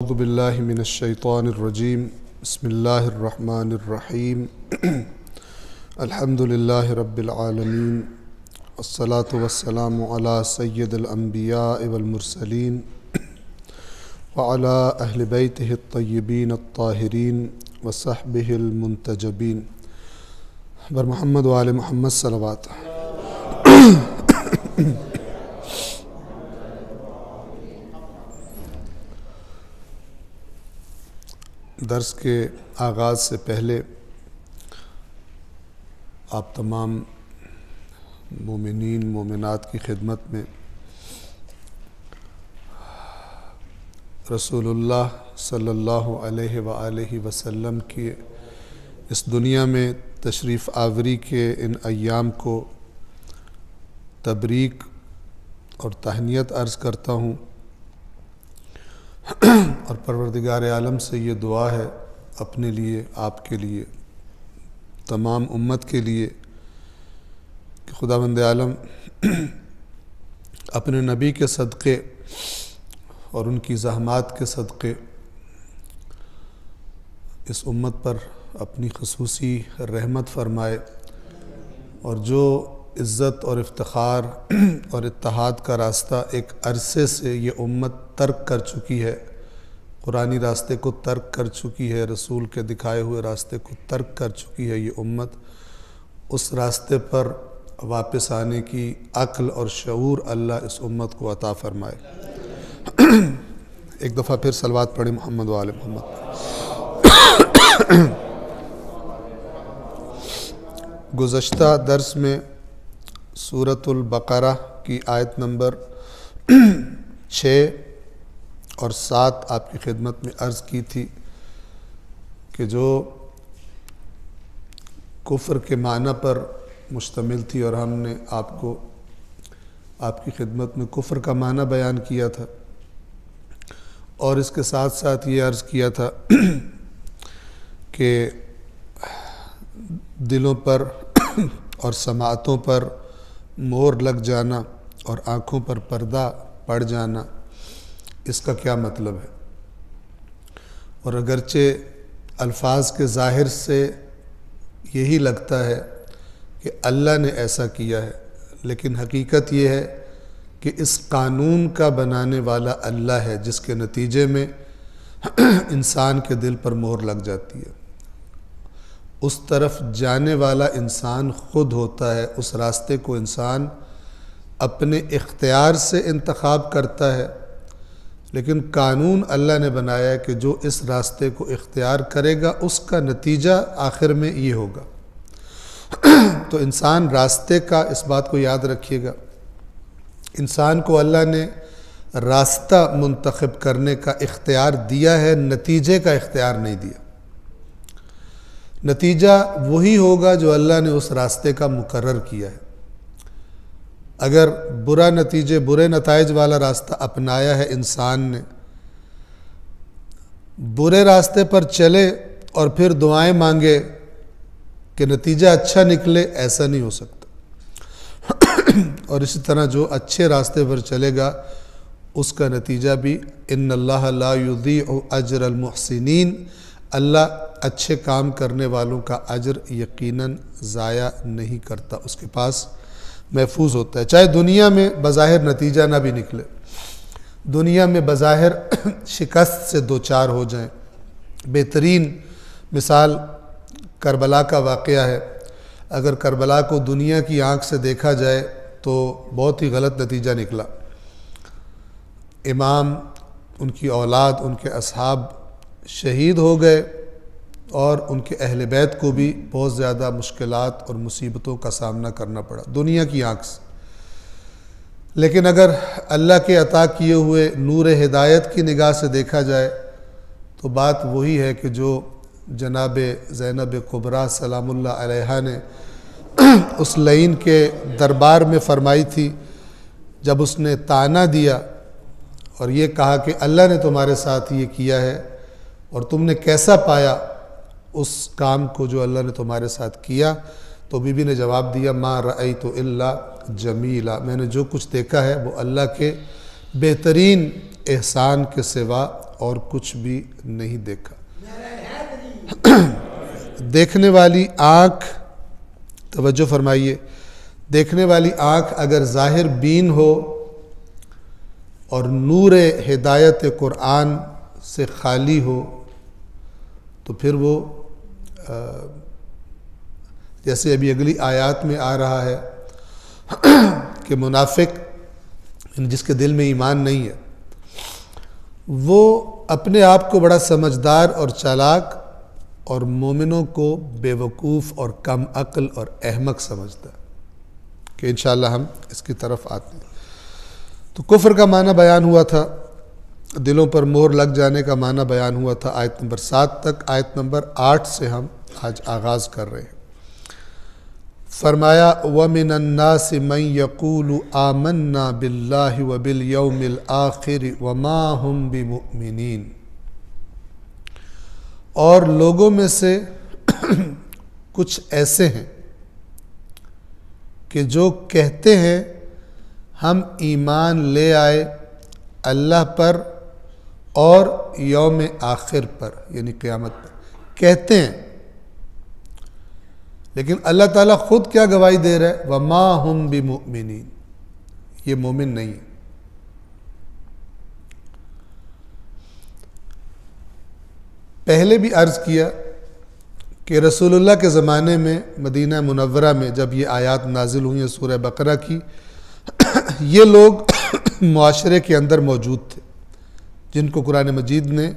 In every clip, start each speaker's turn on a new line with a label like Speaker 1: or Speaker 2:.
Speaker 1: अऊज़ु बिल्लाहि मिनश्शैतानिर्रजीम बिस्मिल्लाहिर्रहमानिर्रहीम अल्हम्दुलिल्लाहि रब्बिल आलमीन अस्सलातु वस्सलामु अला सय्यिदिल अंबियाइ वल मुरसलीन व अला अहलि बैतिहि अत्तय्यिबीन अत्ताहिरीन व सहबिहिल मुंतजबीन बर मुहम्मद व आले मुहम्मद सलवात। दर्स के आगाज़ से पहले आप तमाम मोमिनीन मोमिनात की खिदमत में रसूलुल्लाह सल्लल्लाहु अलैहि व आलिहि वसल्लम की इस दुनिया में तशरीफ़ आवरी के इन अय्याम को तबरीक और तहनीत अर्ज़ करता हूँ और परवरदिगार आलम से ये दुआ है अपने लिए, आपके लिए, तमाम उम्मत के लिए कि खुदावंद आलम अपने नबी के सदक़े और उनकी ज़हमात के सदक़े इस उम्मत पर अपनी ख़ुसूसी रहमत फ़रमाए और जो इज़्ज़त और इफ्तिखार और इत्तेहाद का रास्ता एक अरसे से ये उम्मत तर्क कर चुकी है, कुरानी रास्ते को तर्क कर चुकी है, रसूल के दिखाए हुए रास्ते को तर्क कर चुकी है ये उम्मत, उस रास्ते पर वापस आने की अक्ल और शऊर अल्लाह इस उम्मत को अता फ़रमाए। एक दफ़ा फिर सलवात पढ़े मोहम्मद व आले मोहम्मद। गुज़श्ता दर्स में सूरतुल बक़रा की आयत नंबर 6 और 7 आपकी खिदमत में अर्ज़ की थी कि जो कुफ्र के माना पर मुश्तमिल थी और हमने आपको आपकी खिदमत में कुफ्र का माना बयान किया था और इसके साथ साथ ये अर्ज़ किया था कि दिलों पर और समाअतों पर मोहर लग जाना और आँखों पर पर्दा पड़ जाना, इसका क्या मतलब है। और अगरचे अल्फाज के ज़ाहिर से यही लगता है कि अल्लाह ने ऐसा किया है, लेकिन हकीकत ये है कि इस कानून का बनाने वाला अल्लाह है, जिसके नतीजे में इंसान के दिल पर मोहर लग जाती है। उस तरफ जाने वाला इंसान खुद होता है, उस रास्ते को इंसान अपने इख्तियार से इंतखाब करता है, लेकिन कानून अल्लाह ने बनाया है कि जो इस रास्ते को इख्तियार करेगा उसका नतीजा आखिर में ये होगा। तो इंसान रास्ते का, इस बात को याद रखिएगा, इंसान को अल्लाह ने रास्ता मुंतखब करने का इख्तियार दिया है, नतीजे का इख्तियार नहीं दिया। नतीजा वही होगा जो अल्लाह ने उस रास्ते का मुकर्रर किया है। अगर बुरा नतीजे, बुरे नताइज वाला रास्ता अपनाया है इंसान ने, बुरे रास्ते पर चले और फिर दुआएं मांगे कि नतीजा अच्छा निकले, ऐसा नहीं हो सकता। और इसी तरह जो अच्छे रास्ते पर चलेगा उसका नतीजा भी इन्नल्लाह ला युज़ीअु अज्रल मुहसिनीन, अल्लाह अच्छे काम करने वालों का अज्र यकीनन ज़ाया नहीं करता, उसके पास महफूज होता है। चाहे दुनिया में बज़ाहिर नतीजा ना भी निकले, दुनिया में बज़ाहिर शिकस्त से दो चार हो जाएं। बेहतरीन मिसाल करबला का वाक़या है। अगर करबला को दुनिया की आँख से देखा जाए तो बहुत ही गलत नतीजा निकला। इमाम, उनकी औलाद, उनके असहाब शहीद हो गए और उनके अहले बैत को भी बहुत ज़्यादा मुश्किलात और मुसीबतों का सामना करना पड़ा दुनिया की आँख से। लेकिन अगर अल्लाह के अता किए हुए नूर हिदायत की निगाह से देखा जाए तो बात वही है कि जो जनाब ज़ैनब कुबरा सलामुल्लाह अलैहा ने उस लईन के दरबार में फरमाई थी, जब उसने ताना दिया और ये कहा कि अल्लाह ने तुम्हारे साथ ये किया है और तुमने कैसा पाया उस काम को जो अल्लाह ने तुम्हारे साथ किया, तो बीबी ने जवाब दिया, मा रअयतु इल्ला जमीला, मैंने जो कुछ देखा है वो अल्लाह के बेहतरीन एहसान के सिवा और कुछ भी नहीं देखा। देखने वाली आँख, तवज्जो फरमाइए, देखने वाली आँख अगर ज़ाहिर बीन हो और नूर हिदायत कुरान से खाली हो तो फिर वो जैसे अभी अगली आयत में आ रहा है कि मुनाफिक जिसके दिल में ईमान नहीं है वो अपने आप को बड़ा समझदार और चालाक और मोमिनों को बेवकूफ़ और कम अक्ल और अहमक समझता है कि इंशाअल्लाह हम इसकी तरफ आते हैं। तो कुफ्र का माना बयान हुआ था, दिलों पर मोहर लग जाने का माना बयान हुआ था आयत नंबर 7 तक। आयत नंबर 8 से हम आज आगाज़ कर रहे हैं। फरमाया वमिनन्नासि मन यक़ूलु आमन्ना बिल्लाहि व बिल यौमिल आखिर व मा हुम बिमुमिनीन, और लोगों में से कुछ ऐसे हैं कि जो कहते हैं हम ईमान ले आए अल्लाह पर और यौम आखिर पर, यानी क़यामत पर कहते हैं, लेकिन अल्लाह ताला खुद क्या गवाही दे रहा है, वमा हुम बिमुमिनीन, ये मोमिन नहीं है। पहले भी अर्ज़ किया कि रसूलुल्लाह के ज़माने में मदीना मुनव्वरा में जब ये आयत नाजिल हुई है सूरह बकरा की, ये लोग मुआशरे के अंदर मौजूद थे जिनको कुरान मजीद ने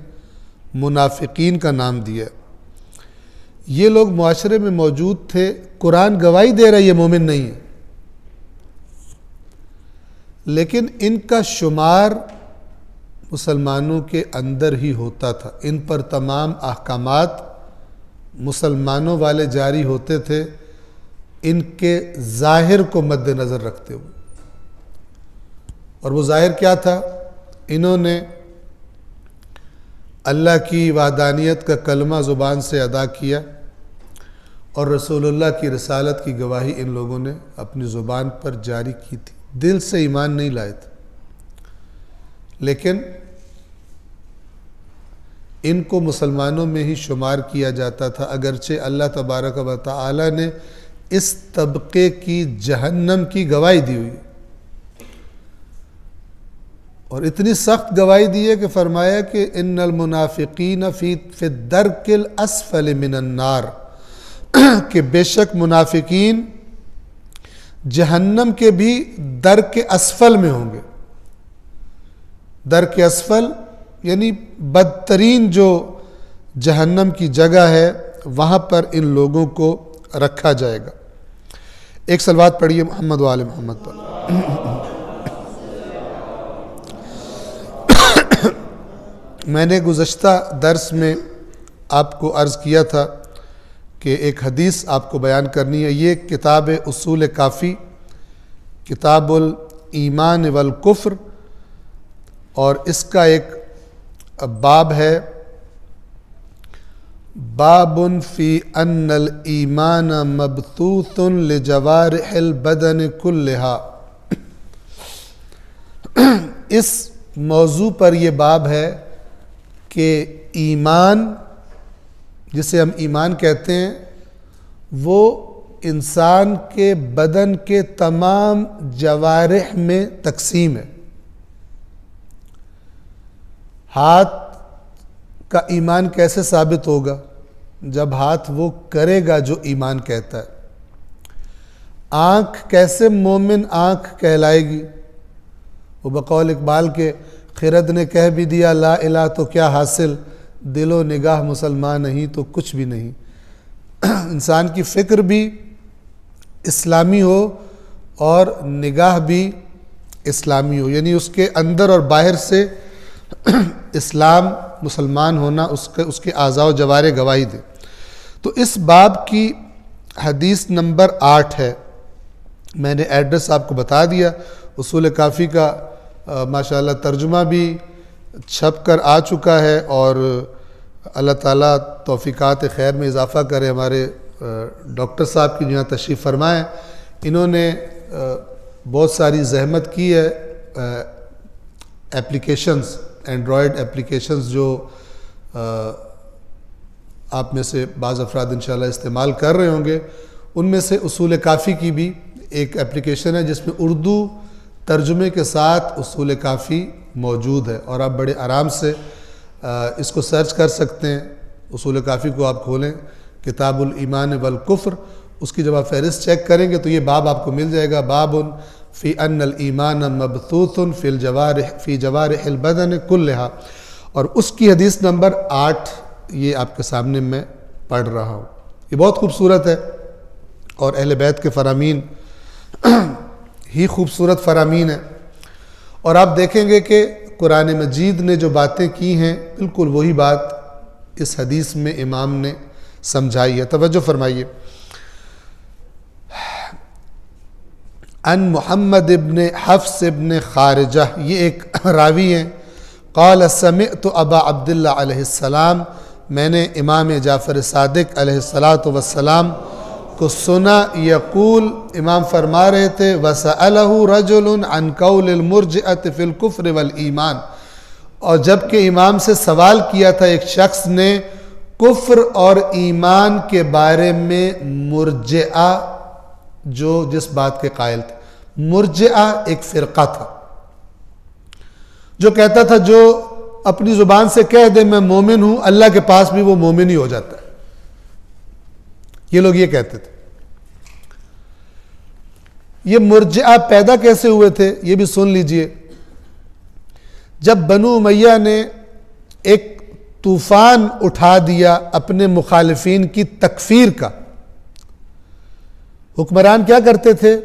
Speaker 1: मुनाफिकीन का नाम दिया। ये लोग मुआशरे में मौजूद थे, कुरान गवाही दे रहा है ये मोमिन नहीं है, लेकिन इनका शुमार मुसलमानों के अंदर ही होता था। इन पर तमाम अहकामात मुसलमानों वाले जारी होते थे, इनके ज़ाहिर को मद्देनज़र रखते हुए। और वो ज़ाहिर क्या था, इन्होंने अल्लाह की वहदानियत का कलमा ज़ुबान से अदा किया और रसूलुल्लाह की रिसालत की गवाही इन लोगों ने अपनी ज़ुबान पर जारी की थी, दिल से ईमान नहीं लाए थे। लेकिन इनको मुसलमानों में ही शुमार किया जाता था, अगरचे अल्लाह तबारक व तआला ने इस तबके की जहन्नम की गवाही दी हुई है। और इतनी सख्त गवाही दी है कि फरमाया कि इन्नल मुनाफिकीन फी दरकिल अस्फल मिनन नार, कि बेशक मुनाफिकीन जहन्नम के भी दर के असफल में होंगे। दर के असफल यानी बदतरीन जो जहन्नम की जगह है वहाँ पर इन लोगों को रखा जाएगा। एक सलवात पढ़िए मोहम्मद वाले मोहम्मद पर। मैंने गुज़श्ता दर्स में आपको अर्ज़ किया था कि एक हदीस आपको बयान करनी है। ये किताब उसूल काफ़ी, किताबुल ईमान वल कुफ्र, और इसका एक बाब है, बाबुन फ़ी अन्नल ईमान मबतूतुन लिजवारिहिल बदन कुल्लिहा। इस मौजू पर यह बाब है कि ईमान, जिसे हम ईमान कहते हैं, वो इंसान के बदन के तमाम जवारिह में तकसीम है। हाथ का ईमान कैसे साबित होगा, जब हाथ वो करेगा जो ईमान कहता है। आँख कैसे मोमिन आँख कहलाएगी, वो बकौल इकबाल के खिरद ने कह भी दिया ला इलाह तो क्या हासिल, दिलो निगाह मुसलमान नहीं तो कुछ भी नहीं। इंसान की फ़िक्र भी इस्लामी हो और निगाह भी इस्लामी हो, यानी उसके अंदर और बाहर से इस्लाम मुसलमान होना उसके आज़ा जवारे गवाही दे। तो इस बाब की हदीस नंबर 8 है। मैंने एड्रेस आपको बता दिया। उसूल काफ़ी का माशाअल्लाह तर्जुमा भी छप कर आ चुका है, और अल्लाह ताला तौफ़ीक़ात खैर में इजाफ़ा करे। हमारे डॉक्टर साहब की यहाँ तशरीफ़ फरमाएँ, इन्होंने बहुत सारी ज़हमत की है एप्लीकेशंस एंड्रॉयड एप्लीकेशंस जो आप में से बाज़ अफराद इंशाल्लाह इस्तेमाल कर रहे होंगे, उनमें से उसूल काफ़ी की भी एक एप्लीकेशन है जिसमें उर्दू तर्जुमे के साथ उसूल काफ़ी मौजूद है और आप बड़े आराम से इसको सर्च कर सकते हैं। उसूल काफ़ी को आप खोलें, किताबुल ईमान वल कुफ्र, उसकी जब आप फहरिस्त चेक करेंगे तो ये बाब आपको मिल जाएगा, बाबुन फ़ी अन्नल ईमान मबसूतुन फ़ी जवारिहिल बदन कुल्लिहा, और उसकी हदीस नंबर 8 ये आपके सामने मैं पढ़ रहा हूँ। ये बहुत खूबसूरत है और अहले बैत के फरामीन ही खूबसूरत फरामीन है। और आप देखेंगे कि कुरान मजीद ने जो बातें की हैं बिल्कुल वही बात इस हदीस में इमाम ने समझाई है। तवज्जो फरमाइए। अन मोहम्मद इब्न हफ्स इब्न खारिजा, ये एक रावी हैं, क़ाल समिअतु अबा अब्दुल्लाह अलैहिस्सलाम, मैंने इमाम जाफ़र सादिक अलैहिस्सलातु वस्सलाम को सुना, यक़ूल, इमाम फरमा रहे थे, वसअलहु रजुलन अन क़ौलिल मुर्जिअत फ़िल कुफ़्र वल ईमान, और जबकि इमाम से सवाल किया था एक शख्स ने कुफ्र और ईमान के बारे में, मुर्जिआ जो जिस बात के कायल थे। मुर्जिआ एक फ़िरक़ा था जो कहता था जो अपनी ज़ुबान से कह दे मैं मोमिन हूं, अल्लाह के पास भी वो मोमिन ही हो जाता है। ये लोग ये कहते थे। ये मुर्जिआ पैदा कैसे हुए थे ये भी सुन लीजिए। जब बनु उमय्या ने एक तूफान उठा दिया अपने मुखालिफिन की तकफीर का, हुक्मरान क्या करते थे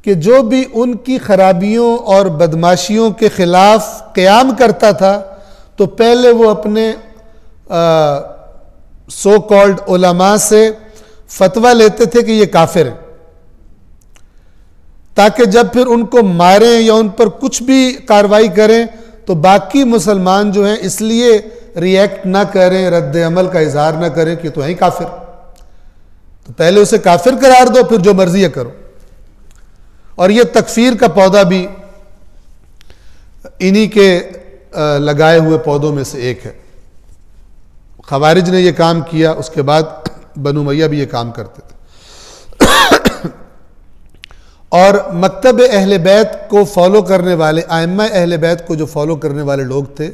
Speaker 1: कि जो भी उनकी खराबियों और बदमाशियों के खिलाफ क़याम करता था तो पहले वो अपने सो कॉल्ड उलमा से फतवा लेते थे कि ये काफिर है, ताकि जब फिर उनको मारें या उन पर कुछ भी कार्रवाई करें तो बाकी मुसलमान जो हैं इसलिए रिएक्ट ना करें, रद्द अमल का इजहार ना करें कि तो है ही काफिर, तो पहले उसे काफिर करार दो फिर जो मर्जी है करो। और ये तकफीर का पौधा भी इन्हीं के लगाए हुए पौधों में से एक है। खवारिज ने यह काम किया, उसके बाद बनु उमय्या भी ये काम करते थे। और मकतब अहले बैत को फॉलो करने वाले, आइम्मा अहले बैत को जो फॉलो करने वाले लोग थे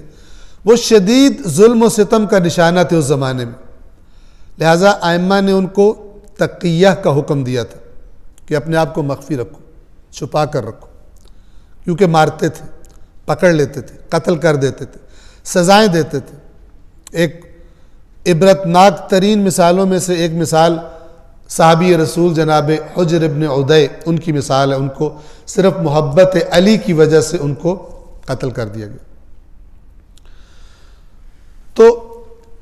Speaker 1: वो शदीद जुल्म और सितम का निशाना थे उस ज़माने में। लिहाजा आइम्मा ने उनको तक़िया का हुक्म दिया था कि अपने आप को मख्फी रखो, छुपा कर रखो, क्योंकि मारते थे, पकड़ लेते थे, कत्ल कर देते थे, सज़ाएँ देते थे। एक इबरतनाक तरीन मिसालों में से एक मिसाल साहबी रसूल जनाब हुज्र इब्न उदय, उनकी मिसाल है। उनको सिर्फ मोहब्बत अली की वजह से उनको कत्ल कर दिया गया। तो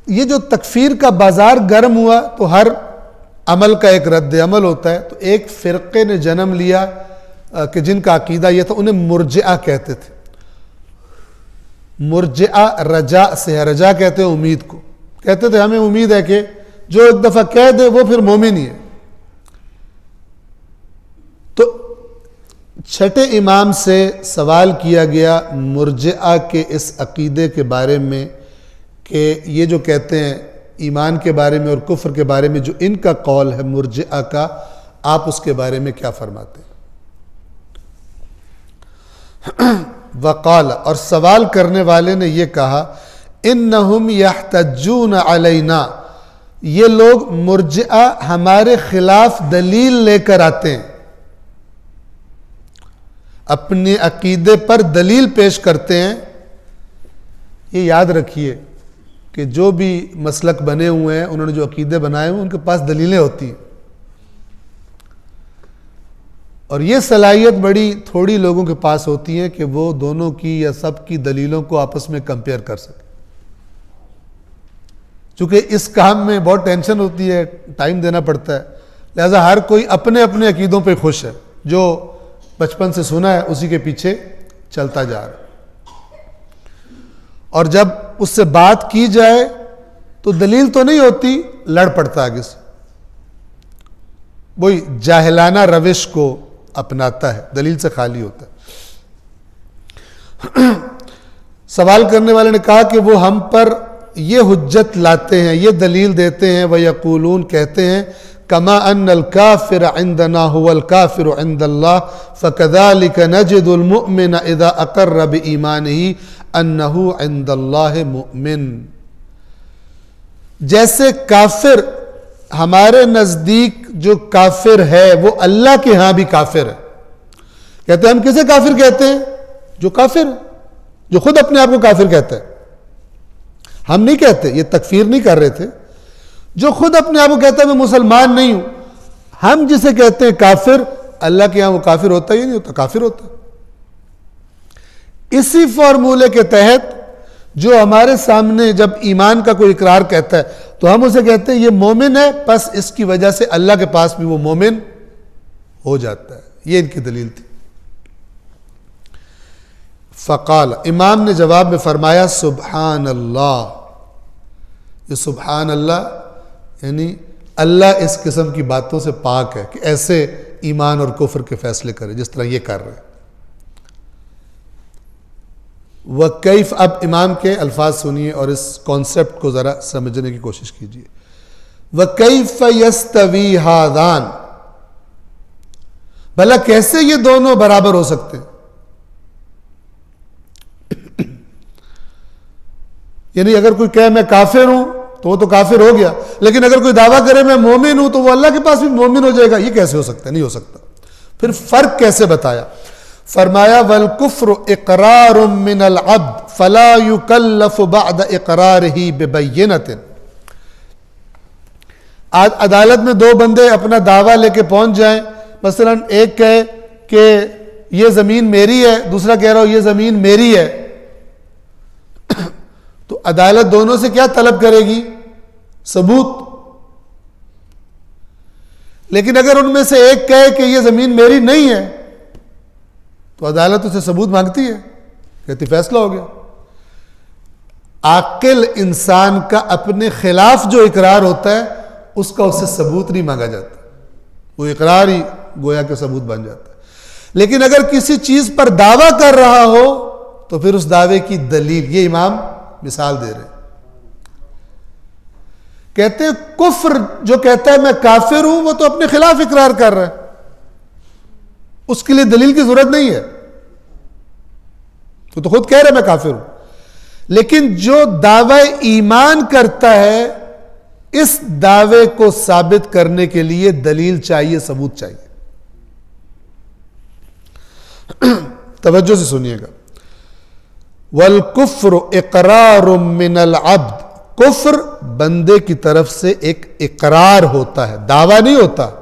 Speaker 1: ये जो तकफीर का बाजार गर्म हुआ तो हर अमल का एक रद्द अमल होता है। तो एक फ़िरक़े ने जन्म लिया कि जिनका अकीदा यह था, उन्हें मुर्जिआ कहते थे। मुर्जिआ रजा से है, रजा कहते हैं उम्मीद को, कहते थे हमें उम्मीद है कि जो एक दफा कह दे वो फिर मोमिन ही है। तो छठे इमाम से सवाल किया गया मुर्जिआ के इस अकीदे के बारे में कि ये जो कहते हैं ईमान के बारे में और कुफ्र के बारे में जो इनका कौल है मुर्जिआ का, आप उसके बारे में क्या फरमाते हैं? वक़ाल, और सवाल करने वाले ने यह कहा, इन्नहुम यहतज्जून अलैना, ये लोग मुर्जिआ हमारे खिलाफ दलील लेकर आते हैं, अपने अकीदे पर दलील पेश करते हैं। ये याद रखिए कि जो भी मसलक बने हुए हैं, उन्होंने जो अकीदे बनाए हुए उनके पास दलीलें होती हैं, और ये सलाहियत बड़ी थोड़ी लोगों के पास होती है कि वो दोनों की या सब की दलीलों को आपस में कंपेयर कर सके। चूंकि इस काम में बहुत टेंशन होती है, टाइम देना पड़ता है, लिहाजा हर कोई अपने अपने अकीदों पे खुश है, जो बचपन से सुना है उसी के पीछे चलता जा रहा है। और जब उससे बात की जाए तो दलील तो नहीं होती, लड़ पड़ता आगे से, वही जाहिलाना रविश को अपनाता है, दलील से खाली होता है। सवाल करने वाले ने कहा कि वो हम पर ये हुज्जत लाते हैं, ये दलील देते हैं, व यक़ूलून कहते हैं कमा अन्नल काफ़िर इंदना हुवल काफ़िर इंदल्लाह फ़कज़ालिक नजिदुल मुअमिन इज़ा अक़र्र बिईमानिही अन्नहु इंदल्लाहि मुअमिन। जैसे काफिर हमारे नजदीक जो काफिर है वो अल्लाह के यहां भी काफिर है। कहते हैं हम किसे काफिर कहते हैं? जो काफिर, जो खुद अपने आप को काफिर कहता है। हम नहीं कहते, ये तकफीर नहीं कर रहे थे। जो खुद अपने आप को कहता है मैं मुसलमान नहीं हूं, हम जिसे कहते हैं काफिर, अल्लाह के यहां वो काफिर होता ही नहीं होता, काफिर होता है। इसी फॉर्मूले के तहत जो हमारे सामने जब ईमान का कोई इकरार कहता है तो हम उसे कहते हैं ये मोमिन है, बस इसकी वजह से अल्लाह के पास भी वो मोमिन हो जाता है। ये इनकी दलील थी। फ़क़ाल, इमाम ने जवाब में फरमाया सुब्हान अल्लाह। ये सुब्हान अल्लाह यानी अल्लाह इस किस्म की बातों से पाक है कि ऐसे ईमान और कुफ्र के फैसले करे जिस तरह ये कर रहे हैं। वह कैफ, अब इमाम के अल्फाज सुनिए और इस कॉन्सेप्ट को ज़रा समझने की कोशिश कीजिए। वह कैफ यस्तवी हादान, भला कैसे ये दोनों बराबर हो सकते हैं? यानी अगर कोई कहे मैं काफिर हूं तो वो तो काफिर हो गया, लेकिन अगर कोई दावा करे मैं मोमिन हूं तो वो अल्लाह के पास भी मोमिन हो जाएगा। ये कैसे हो सकता है? नहीं हो सकता। फिर फर्क कैसे बताया? फरमाया वल कुफ्र इकरार मिनल अब्द फला युकल्लफ बअद इकरारिही बिबय्यिनतिन। आज अदालत में दो बंदे अपना दावा लेके पहुंच जाएं, मसलन एक कहे कि ये जमीन मेरी है, दूसरा कह रहा हो ये जमीन मेरी है, तो अदालत दोनों से क्या तलब करेगी? सबूत। लेकिन अगर उनमें से एक कहे कि ये जमीन मेरी नहीं है तो अदालत उसे सबूत मांगती है, कहती फैसला हो गया। आकिल इंसान का अपने खिलाफ जो इकरार होता है उसका उससे सबूत नहीं मांगा जाता, वो इकरार ही गोया के सबूत बन जाता है। लेकिन अगर किसी चीज पर दावा कर रहा हो तो फिर उस दावे की दलील, ये इमाम मिसाल दे रहे हैं। कहते हैं कुफ्र जो कहता है मैं काफिर हूं वो तो अपने खिलाफ इकरार कर रहा है, उसके लिए दलील की जरूरत नहीं है, तो खुद कह रहा है मैं काफिर हूं। लेकिन जो दावा ईमान करता है इस दावे को साबित करने के लिए दलील चाहिए, सबूत चाहिए। तवज्जो से सुनिएगा। वल कुफ्र इकरार मिनल अब्द, कुफ्र बंदे की तरफ से एक इकरार होता है, दावा नहीं होता,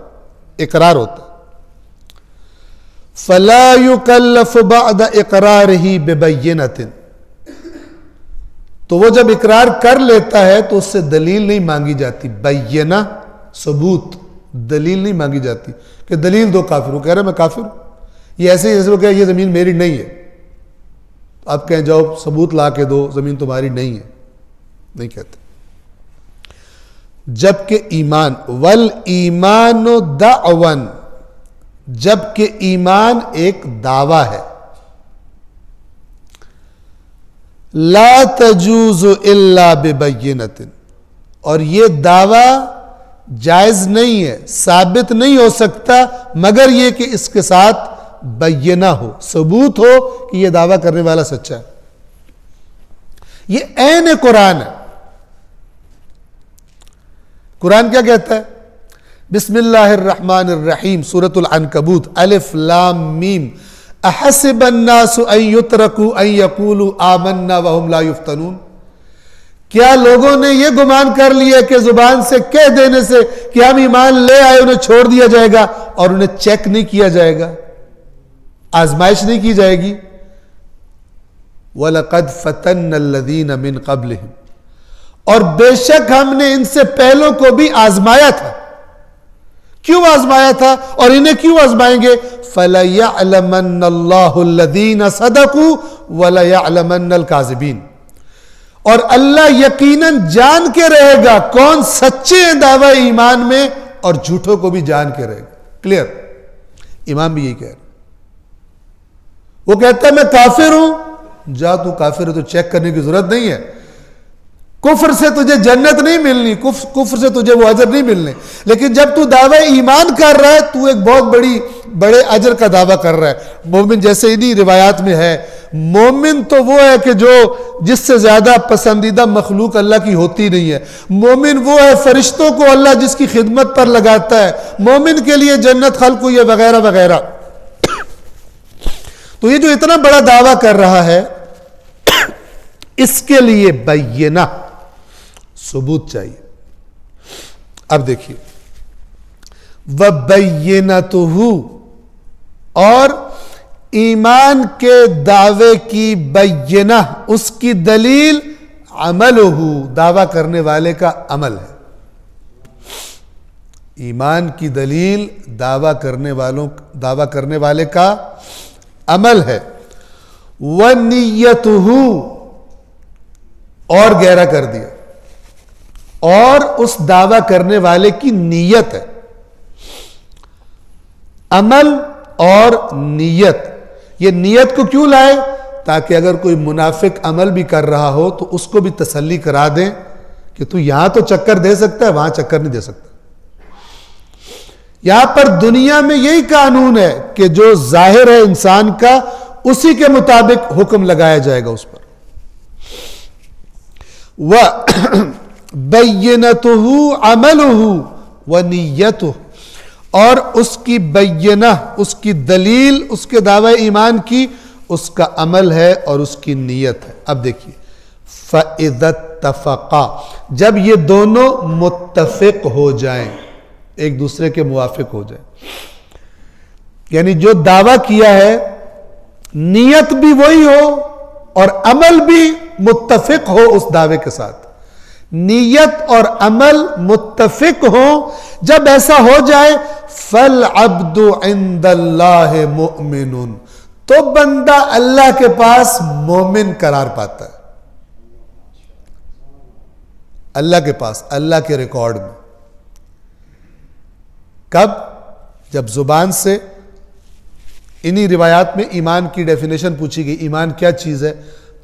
Speaker 1: इकरार होता है। फला युकल्लफ बअद इकरारिही बिबय्यिनतिन, तो वो जब इकरार कर लेता है तो उससे दलील नहीं मांगी जाती। बय्यना सबूत, दलील नहीं मांगी जाती कि दलील दो काफिर हूं, कह रहे मैं काफिर हूं। ये ऐसे जैसे वो कहे ये जमीन मेरी नहीं है, आप कहें जाओ सबूत ला के दो जमीन तुम्हारी नहीं है, नहीं कहते। जबकि ईमान वल ईमानो दावन, जबकि ईमान एक दावा है। ला तजूज़ु इल्ला बिबय्यिनतिन, और ये दावा जायज नहीं है, साबित नहीं हो सकता मगर ये कि इसके साथ बय्यना हो, सबूत हो कि यह दावा करने वाला सच्चा है। यह ऐन कुरान है। कुरान क्या कहता है? बिस्मिल्लाहिर्रहमानिर्रहीम, सूरतुल अनकबूत, अलिफ लाम मीम, अहसिबन्नासु अन युतरकू अन यकूलू आमन्ना वहुम ला युफ्तनून। क्या लोगों ने यह गुमान कर लिया कि जुबान से कह देने से कि हम ईमान ले आए उन्हें छोड़ दिया जाएगा और उन्हें चेक नहीं किया जाएगा, आजमाइश नहीं की जाएगी। वलक़द फ़तन्नल्लज़ीन मिन क़ब्लिहिम, और बेशक हमने इनसे पहलों को भी आजमाया था। क्यों आजमाया था और इन्हें क्यों आजमाएंगे? फलयअलमन्नल्लाहुल्लज़ीन सदक़ू वलयअलमन्नल काज़िबीन, और अल्लाह यकीनन जान के रहेगा कौन सच्चे हैं दावा ईमान में और झूठों को भी जान के रहेगा। क्लियर? इमाम भी यही कह रहे, वो कहता है मैं काफिर हूं जा तू काफिर है तो चेक करने की जरूरत नहीं है। कुफ्र से तुझे जन्नत नहीं मिलनी, कुफ्र से तुझे वो अजर नहीं मिलने। लेकिन जब तू दावा ईमान कर रहा है, तू एक बहुत बड़े अजर का दावा कर रहा है। मोमिन, जैसे इन्हीं रिवायात में है, मोमिन तो वो है कि जो जिससे ज्यादा पसंदीदा मखलूक अल्लाह की होती नहीं है। मोमिन वो है फरिश्तों को अल्लाह जिसकी खिदमत पर लगाता है। मोमिन के लिए जन्नत खल्क हुई है, वगैरह वगैरह। तो ये जो इतना बड़ा दावा कर रहा है, इसके लिए बैयना, सबूत चाहिए। अब देखिए, व बैयनतुहु, और ईमान के दावे की बैयना, उसकी दलील अमलुहु, दावा करने वाले का अमल है। ईमान की दलील दावा करने वाले का अमल है। व नियतुहु, और गहरा कर दिया, और उस दावा करने वाले की नीयत है। अमल और नीयत, ये नीयत को क्यों लाए? ताकि अगर कोई मुनाफिक अमल भी कर रहा हो तो उसको भी तसल्ली करा दें कि तू यहां तो चक्कर दे सकता है, वहां चक्कर नहीं दे सकता। यहां पर दुनिया में यही कानून है कि जो जाहिर है इंसान का, उसी के मुताबिक हुक्म लगाया जाएगा उस पर। व बैयनतुहु अमलुहु व नियतुहु, और उसकी बैयना, उसकी दलील, उसके दावा ईमान की, उसका अमल है और उसकी नीयत है। अब देखिए, फ़इज़्तफ़क़ा, जब ये दोनों मुत्तफ़िक हो जाएं, एक दूसरे के मुवाफिक हो जाएं, यानी जो दावा किया है नीयत भी वही हो और अमल भी मुत्तफ़िक हो उस दावे के साथ, नीयत और अमल मुत्तफिक हो, जब ऐसा हो जाए, फल अब्दु इंदल्लाहि मुमिनुन, तो बंदा अल्लाह के पास मोमिन करार पाता है। अल्लाह के पास, अल्लाह के रिकॉर्ड में। कब? जब जुबान से इन्हीं रिवायात में ईमान की डेफिनेशन पूछी गई, ईमान क्या चीज है,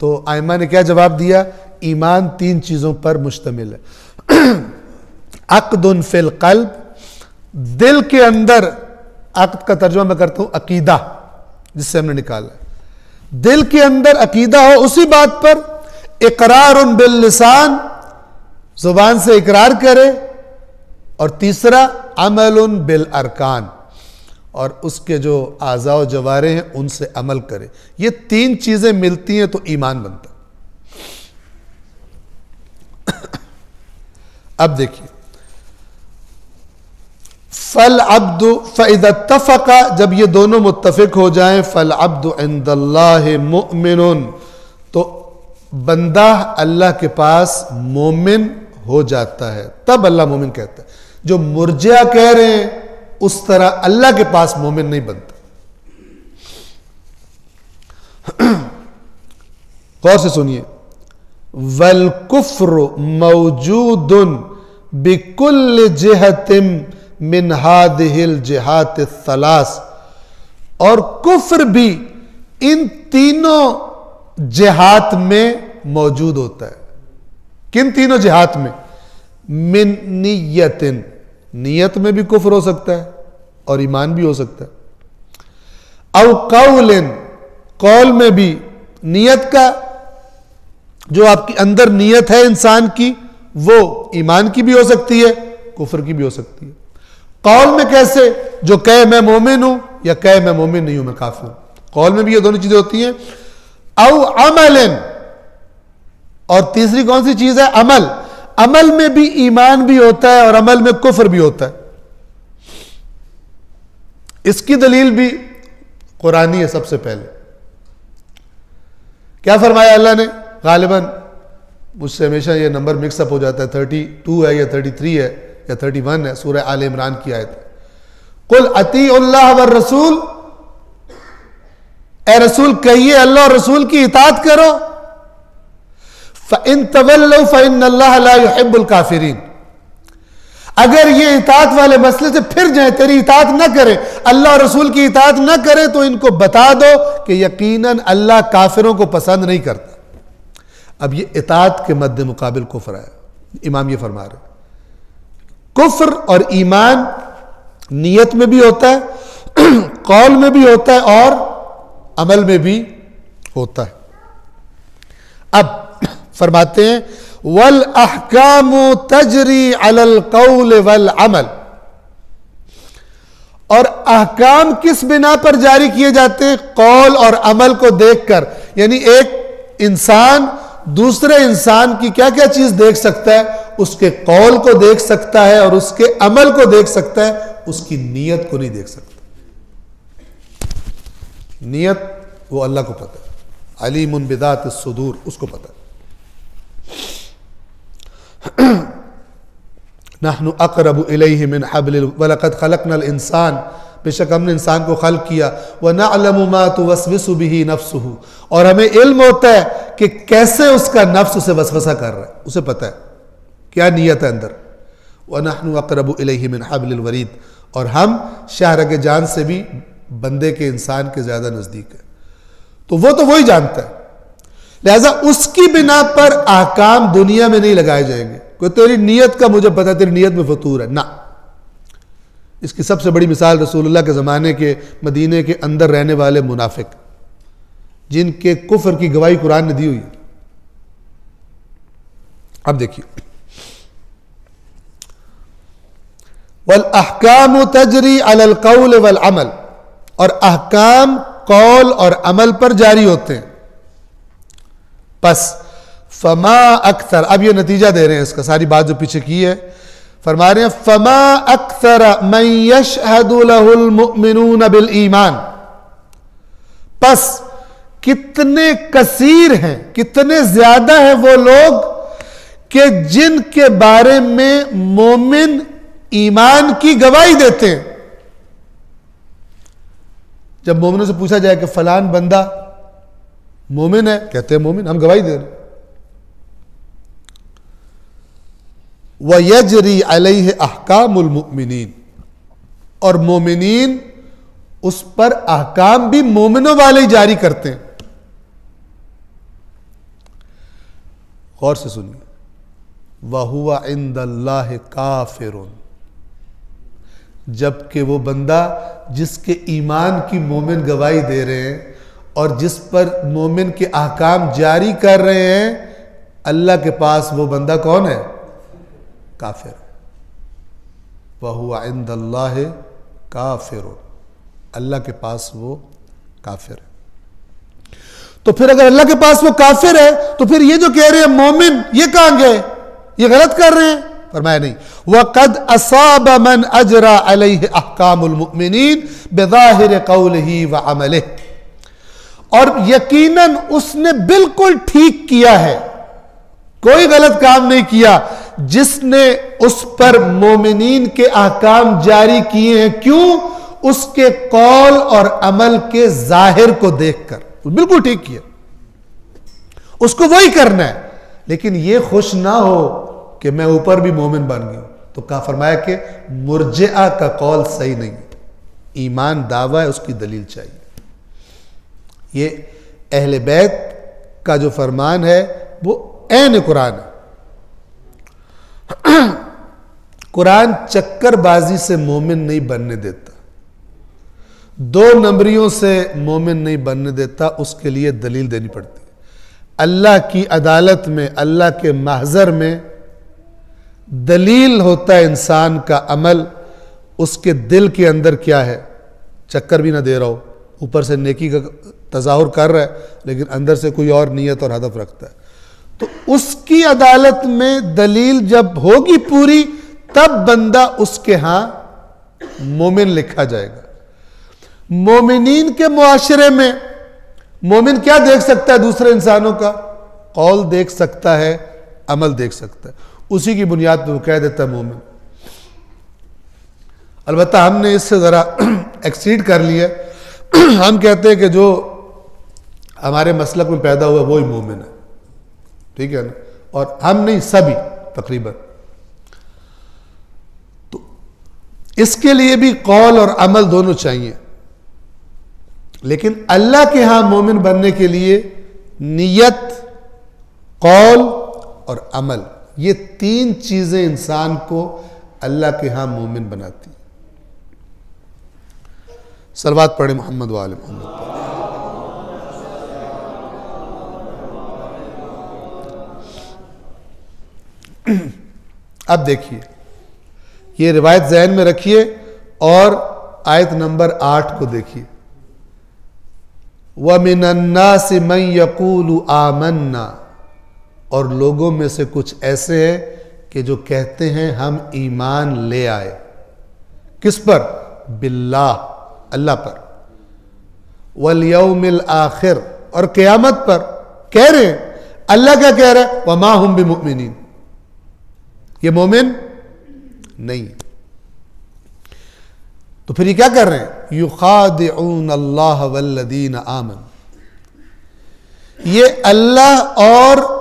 Speaker 1: तो आइमा ने क्या जवाब दिया? ईमान 3 चीजों पर मुश्तमिल है। अक़दुन फिल क़ल्ब, दिल के अंदर, अक़द का तर्जुमा मैं करता हूं अकीदा, जिससे हमने निकाला, दिल के अंदर अकीदा हो उसी बात पर। इक़रारुन बिल लिसान, जुबान से इकरार करे, और तीसरा अमलुन बिल अरकान, और उसके जो आज़ा जवारे हैं उनसे अमल करे। ये 3 चीजें मिलती हैं तो ईमान बनता। अब देखिए, फल अब्दु फ़इज़्तफ़क़ा, जब ये दोनों मुत्तफिक हो जाएं, फल अब्दु इंदल्लाहि मुमिनुन, तो बंदा अल्लाह के पास मोमिन हो जाता है। तब अल्लाह मोमिन कहता है। जो मुर्जिया कह रहे हैं उस तरह अल्लाह के पास मोमिन नहीं बनता। गौर से सुनिए, वल कुफ्र मौजूदुन बिकुल्ल जिहतिम मिन हादिहिल जिहात सलास, और कुफ्र भी इन तीनों जिहात में मौजूद होता है। किन तीनों जिहात में? मिन नियतिन, नियत में भी कुफ्र हो सकता है और ईमान भी हो सकता है। औ कौलिन, कौल में भी, नियत का जो आपकी अंदर नियत है इंसान की, वो ईमान की भी हो सकती है, कुफ्र की भी हो सकती है। कौल में कैसे? जो कहे मैं मोमिन हूं, या कहे मैं मोमिन नहीं हूं, मैं काफिर हूं। कौल में भी ये दोनों चीजें होती हैं। औ अमलन, और तीसरी कौन सी चीज है? अमल। अमल में भी ईमान भी होता है और अमल में कुफ्र भी होता है। इसकी दलील भी कुरानी है। सबसे पहले क्या फरमाया अल्लाह ने? गालिबन मुझसे हमेशा ये नंबर मिक्सअप हो जाता है, 32 है या 33 है या 31 है, सूरह आले इमरान की आयत। कुल अतीउल्लाह व रसूल, ए रसूल कहिए अल्लाह और रसूल की इताअत करो। फ़इन तवल्लौ फ़इन्नल्लाह ला युहिब्बुल काफ़िरीन, अगर ये इताअत वाले मसले से फिर जाए, तेरी इताअत ना करे, अल्लाह और रसूल की इताअत ना करे, तो इनको बता दो कि यकीनन अल्लाह काफिरों को पसंद नहीं करता। अब ये इताअत के मद्दे मुकाबिल कुफ्र है। इमाम ये फरमा रहे कुफ्र और ईमान नियत में भी होता है, कौल में भी होता है और अमल में भी होता है। अब फरमाते हैं वल अहकामु तजरी अलल कौल वल अमल, और अहकाम किस बिना पर जारी किए जाते हैं? कौल और अमल को देखकर। यानी एक इंसान दूसरे इंसान की क्या क्या चीज देख सकता है? उसके कौल को देख सकता है और उसके अमल को देख सकता है, उसकी नीयत को नहीं देख सकता। नीयत वो अल्लाह को पता है, अलीमुन बिदात सुदूर, उसको पता है। नहनु अक़रबु इलैहि मिन हब्लिल वलक़द खलक़नल इंसान, बेशक हमने इंसान को खल्क़ किया, व नअलमु मा तुवस्विसु बिही नफ्सुहु, और हमें इल्म होता है कि कैसे उसका नफ्स उसे वसवसा कर रहा है, उसे पता है क्या नीयत है अंदर। व नहनु अक़रबु इलैहि मिन हब्लिल वरीद, और हम शाहरग जान से भी बंदे के इंसान के ज्यादा नजदीक है। तो वही जानता है, लिहाजा उसकी बिना पर आकाम दुनिया में नहीं लगाए जाएंगे। कोई तेरी नीयत का मुझे पता है, तेरी नीयत में फतूर है ना। इसकी सबसे बड़ी मिसाल रसूलुल्लाह के ज़माने के मदीने के अंदर रहने वाले मुनाफिक, जिनके कुफ्र की गवाही कुरान ने दी हुई है। अब देखिए, वल अहकाम तजरी अलल कौल वल अमल, और अहकाम कौल और अमल पर जारी होते हैं। बस फमा अक्सर, अब ये नतीजा दे रहे हैं इसका, सारी बात जो पीछे की है फरमा रहे हैं फमा अक्सर मन यशहदु लहुल मुमिनून बिल ईमान, बस कितने कसीर हैं, कितने ज्यादा हैं वो लोग कि जिनके बारे में मोमिन ईमान की गवाही देते हैं। जब मोमिनों से पूछा जाए कि फलान बंदा मोमिन है, कहते हैं मोमिन, हम गवाही दे रहे। व यजरी अलैहि अहकामुल मुमिनीन, और मोमिनीन उस पर अहकाम भी मोमिनों वाले ही जारी करते हैं। गौर से सुनिए, वहुवा इंदल्लाहि काफिरुन, जबकि वो बंदा जिसके ईमान की मोमिन गवाही दे रहे हैं और जिस पर मोमिन के अहकाम जारी कर रहे हैं, अल्लाह के पास वो बंदा कौन है? काफिर। वहुवा इंदल्लाहि काफिरुन, अल्लाह के पास वो काफिर है। तो फिर अगर अल्लाह के पास वो काफिर है, तो फिर ये जो कह रहे हैं मोमिन, ये कहां गए? ये गलत कर रहे हैं। फरमाया नहीं, वक़द असाब मन अजरा अलैहि अहकामुल मुमिनीन बिज़ाहिर क़ौलिही व अमलिही, और यकीनन उसने बिल्कुल ठीक किया है, कोई गलत काम नहीं किया जिसने उस पर मोमिनीन के अहकाम जारी किए हैं। क्यों? उसके कौल और अमल के जाहिर को देखकर बिल्कुल ठीक किया, उसको वही करना है। लेकिन ये खुश ना हो कि मैं ऊपर भी मोमिन बन गया, तो कहा फरमाया कि मुर्जिआ का कौल सही नहीं, ईमान दावा है, उसकी दलील चाहिए। ये अहले बैत का जो फरमान है वो ऐन कुरान है। कुरान चक्करबाजी से मोमिन नहीं बनने देता, दो नंबरियों से मोमिन नहीं बनने देता, उसके लिए दलील देनी पड़ती है। अल्लाह की अदालत में, अल्लाह के महजर में दलील होता है इंसान का अमल, उसके दिल के अंदर क्या है। चक्कर भी ना दे रहा हो, ऊपर से नेकी का तज़ाहुर कर रहा है लेकिन अंदर से कोई और नीयत और हदफ रखता है, तो उसकी अदालत में दलील जब होगी पूरी, तब बंदा उसके यहां मोमिन लिखा जाएगा। मोमिनीन के मुआशरे में मोमिन क्या देख सकता है? दूसरे इंसानों का कौल देख सकता है, अमल देख सकता है, उसी की बुनियाद पर वो कह देता है मोमिन। अलबत्ता हमने इससे जरा एक्सीड कर लिया। हम कहते हैं कि जो हमारे मसलक में पैदा हुआ वो ही मोमिन है, ठीक है ना, और हम नहीं, सभी तकरीबन। इसके लिए भी कौल और अमल दोनों चाहिए। लेकिन अल्लाह के यहां मोमिन बनने के लिए नियत, कौल और अमल, ये तीन चीजें इंसान को अल्लाह के यहां मोमिन बनाती। सलवात पढ़े मोहम्मद वाले मोहम्मद। अब देखिए, ये रिवायत ज़हन में रखिए और आयत नंबर 8 को देखिए। व मिनन्नासि मन यक़ूलु आमन्ना, और लोगों में से कुछ ऐसे हैं कि जो कहते हैं हम ईमान ले आए। किस पर? बिल्लाह, अल्लाह पर, वल यौमिल आखिर, और क़यामत पर। कह रहे हैं, अल्लाह क्या कह रहा है? वमा हुम बिमुमिनीन, ये मोमिन नहीं। तो फिर ये क्या कर रहे हैं? युखादिऊन अल्लाह वल्लदीन आमन, ये अल्लाह और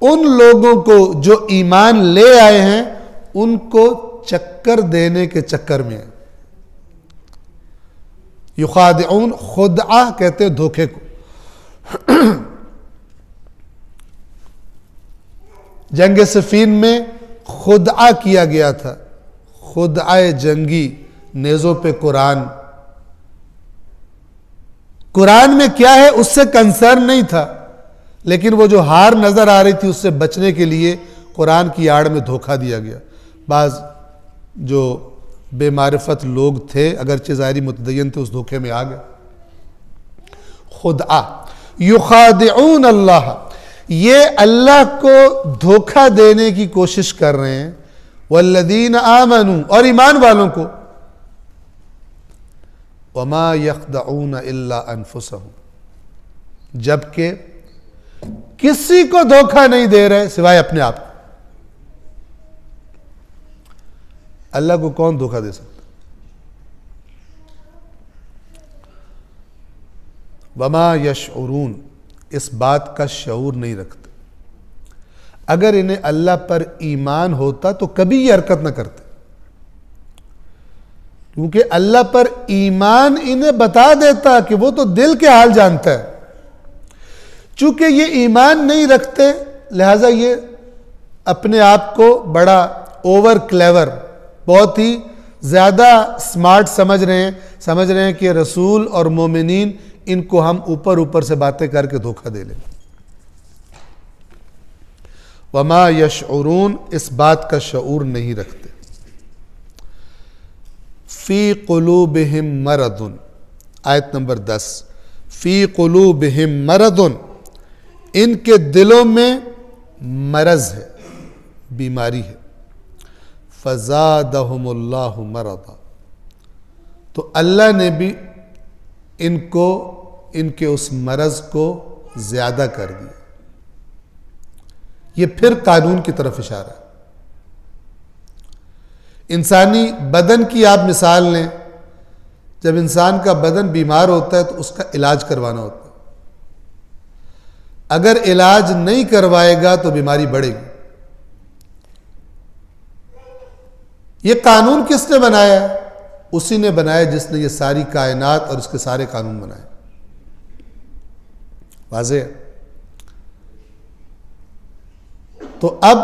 Speaker 1: उन लोगों को जो ईमान ले आए हैं उनको चक्कर देने के चक्कर में है। युखादिऊन, खुदआ कहते हैं धोखे को। जंग सफीन में खुदआ किया गया था, खुदआए जंगी, नेज़ों पे कुरान। कुरान में क्या है उससे कंसर्न नहीं था, लेकिन वो जो हार नजर आ रही थी उससे बचने के लिए कुरान की आड़ में धोखा दिया गया। बाज जो बेमारिफत लोग थे, अगरचे ज़ाहिरी मुतदय्यन थे, उस धोखे में आ गए। खुदआ, युखादिऊन अल्लाह, ये अल्लाह को धोखा देने की कोशिश कर रहे हैं। वल्लदीन आमनू, और ईमान वालों को। वमा यख्दऊन इल्ला अनफुसहुम, जबकि किसी को धोखा नहीं दे रहे सिवाय अपने आप। अल्लाह को कौन धोखा दे सकता? वमा यशउरून, इस बात का शऊर नहीं रखते। अगर इन्हें अल्लाह पर ईमान होता तो कभी ये हरकत ना करते, क्योंकि अल्लाह पर ईमान इन्हें बता देता कि वो तो दिल के हाल जानता है। चूंकि ये ईमान नहीं रखते, लिहाजा ये अपने आप को बड़ा ओवर क्लेवर, बहुत ही ज़्यादा स्मार्ट समझ रहे हैं कि रसूल और मोमिनीन इनको हम ऊपर ऊपर से बातें करके धोखा दे लें। वमा यशउरून, इस बात का शऊर नहीं रखते। फी कुलूबिहिम मरदुन, आयत नंबर 10। फी कुलूबिहिम मरदुन, इनके दिलों में मरज है, बीमारी है। फज़ादहुमुल्लाहु मरदा, तो अल्लाह ने भी इनको, इनके उस मरज को ज्यादा कर दिया। ये फिर कानून की तरफ इशारा है। इंसानी बदन की आप मिसाल लें, जब इंसान का बदन बीमार होता है तो उसका इलाज करवाना होता है। अगर इलाज नहीं करवाएगा तो बीमारी बढ़ेगी। ये कानून किसने बनाया? उसी ने बनाया जिसने ये सारी कायनात और इसके सारे कानून बनाए। वाज़ेह है। तो अब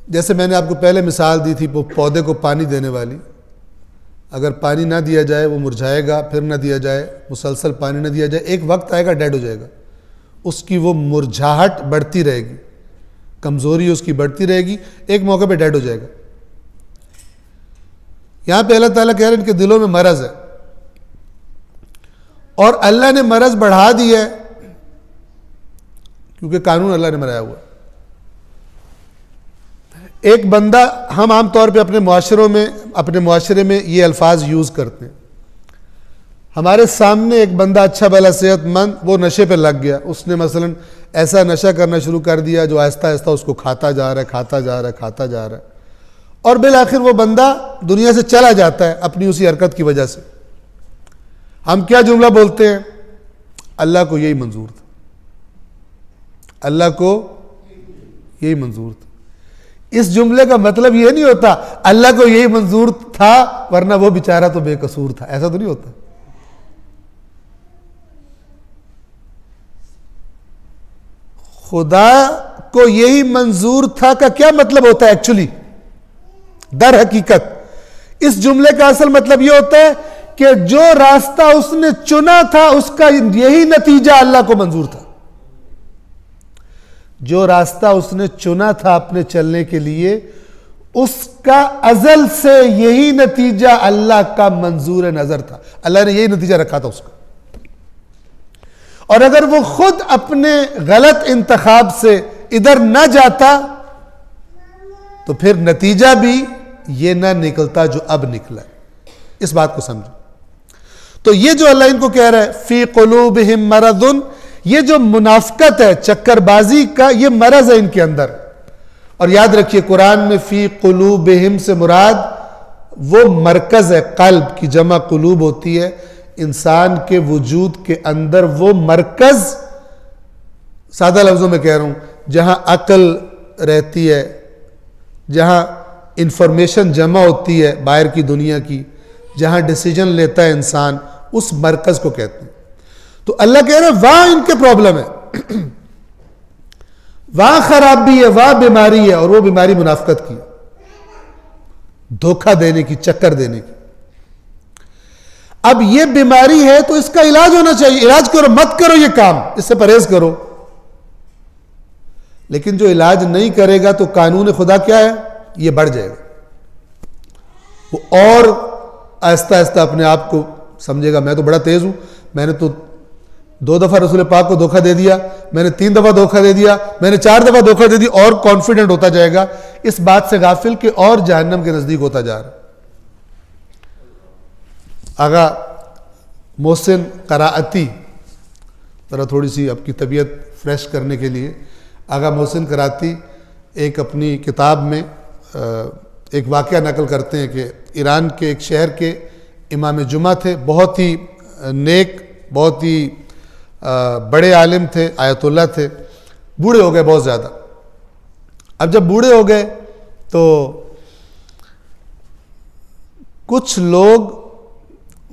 Speaker 1: जैसे मैंने आपको पहले मिसाल दी थी, वो पौधे को पानी देने वाली, अगर पानी ना दिया जाए वो मुरझाएगा, फिर ना दिया जाए, मुसलसल पानी ना दिया जाए, एक वक्त आएगा डेड हो जाएगा। उसकी वो मुरझाहट बढ़ती रहेगी, कमजोरी उसकी बढ़ती रहेगी, एक मौके पे डेड हो जाएगा। यहां पे अल्लाह ताला कह रहे हैं इनके दिलों में मरज है, और अल्लाह ने मरज बढ़ा दिया है क्योंकि कानून अल्लाह ने बनाया हुआ। एक बंदा, हम आमतौर पे अपने मुआशरे में ये अल्फाज यूज करते हैं। हमारे सामने एक बंदा अच्छा भला सेहतमंद, वो नशे पे लग गया, उसने मसलन ऐसा नशा करना शुरू कर दिया जो आहिस्ता आहिस्ता उसको खाता जा रहा है, और बिल आखिर वो बंदा दुनिया से चला जाता है अपनी उसी हरकत की वजह से। हम क्या जुमला बोलते हैं? अल्लाह को यही मंजूर था, अल्लाह को यही मंजूर था। इस जुमले का मतलब यह नहीं होता अल्लाह को यही मंजूर था वरना वो बेचारा तो बेकसूर था, ऐसा तो नहीं होता। खुदा को यही मंजूर था का क्या मतलब होता है एक्चुअली? दर हकीकत इस जुमले का असल मतलब यह होता है कि जो रास्ता उसने चुना था उसका यही नतीजा अल्लाह को मंजूर था। जो रास्ता उसने चुना था अपने चलने के लिए उसका अजल से यही नतीजा अल्लाह का मंजूर नजर था। अल्लाह ने यही नतीजा रखा था उसका। और अगर वो खुद अपने गलत इंतखाब से इधर न जाता तो फिर नतीजा भी ये ना निकलता जो अब निकला। इस बात को समझो। तो ये जो अल्लाह इनको कह रहा है फी कुलूबिहिम मरदुन, ये जो मुनाफकत है, चक्करबाजी का ये मरज है इनके अंदर। और याद रखिए कुरान में फी कुलूबिहिम से मुराद वो मरकज है, कल्ब की जमा कुलूब होती है। इंसान के वजूद के अंदर वो मरकज, सादा लफ्जों में कह रहा हूं, जहां अकल रहती है, जहां इंफॉर्मेशन जमा होती है बाहर की दुनिया की, जहां डिसीजन लेता है इंसान, उस मरकज को कहते हैं। तो अल्लाह कह रहा है वहां इनके प्रॉब्लम है, वहां खराबी है, वहां बीमारी है। और वो बीमारी मुनाफकत की, धोखा देने की, चक्कर देने की। अब ये बीमारी है तो इसका इलाज होना चाहिए। इलाज करो, मत करो ये काम, इससे परहेज करो। लेकिन जो इलाज नहीं करेगा तो कानून खुदा क्या है, ये बढ़ जाएगा। वो और आहिस्ता आहिस्ता अपने आप को समझेगा मैं तो बड़ा तेज हूं, मैंने तो 2 दफा रसूल पाक को धोखा दे दिया, मैंने 3 दफा धोखा दे दिया, मैंने 4 दफा धोखा दे दिया, और कॉन्फिडेंट होता जाएगा इस बात से गाफिल के और जहन्नम के नजदीक होता जा रहा है। आगा मोहसिन कराती, जरा थोड़ी सी आपकी तबीयत फ्रेश करने के लिए, आगा मोहसिन कराती एक अपनी किताब में एक वाक़या नकल करते हैं कि ईरान के एक शहर के इमाम जुमा थे, बहुत ही नेक, बहुत ही बड़े आलिम थे, आयतुल्ला थे, बूढ़े हो गए बहुत ज़्यादा। अब जब बूढ़े हो गए तो कुछ लोग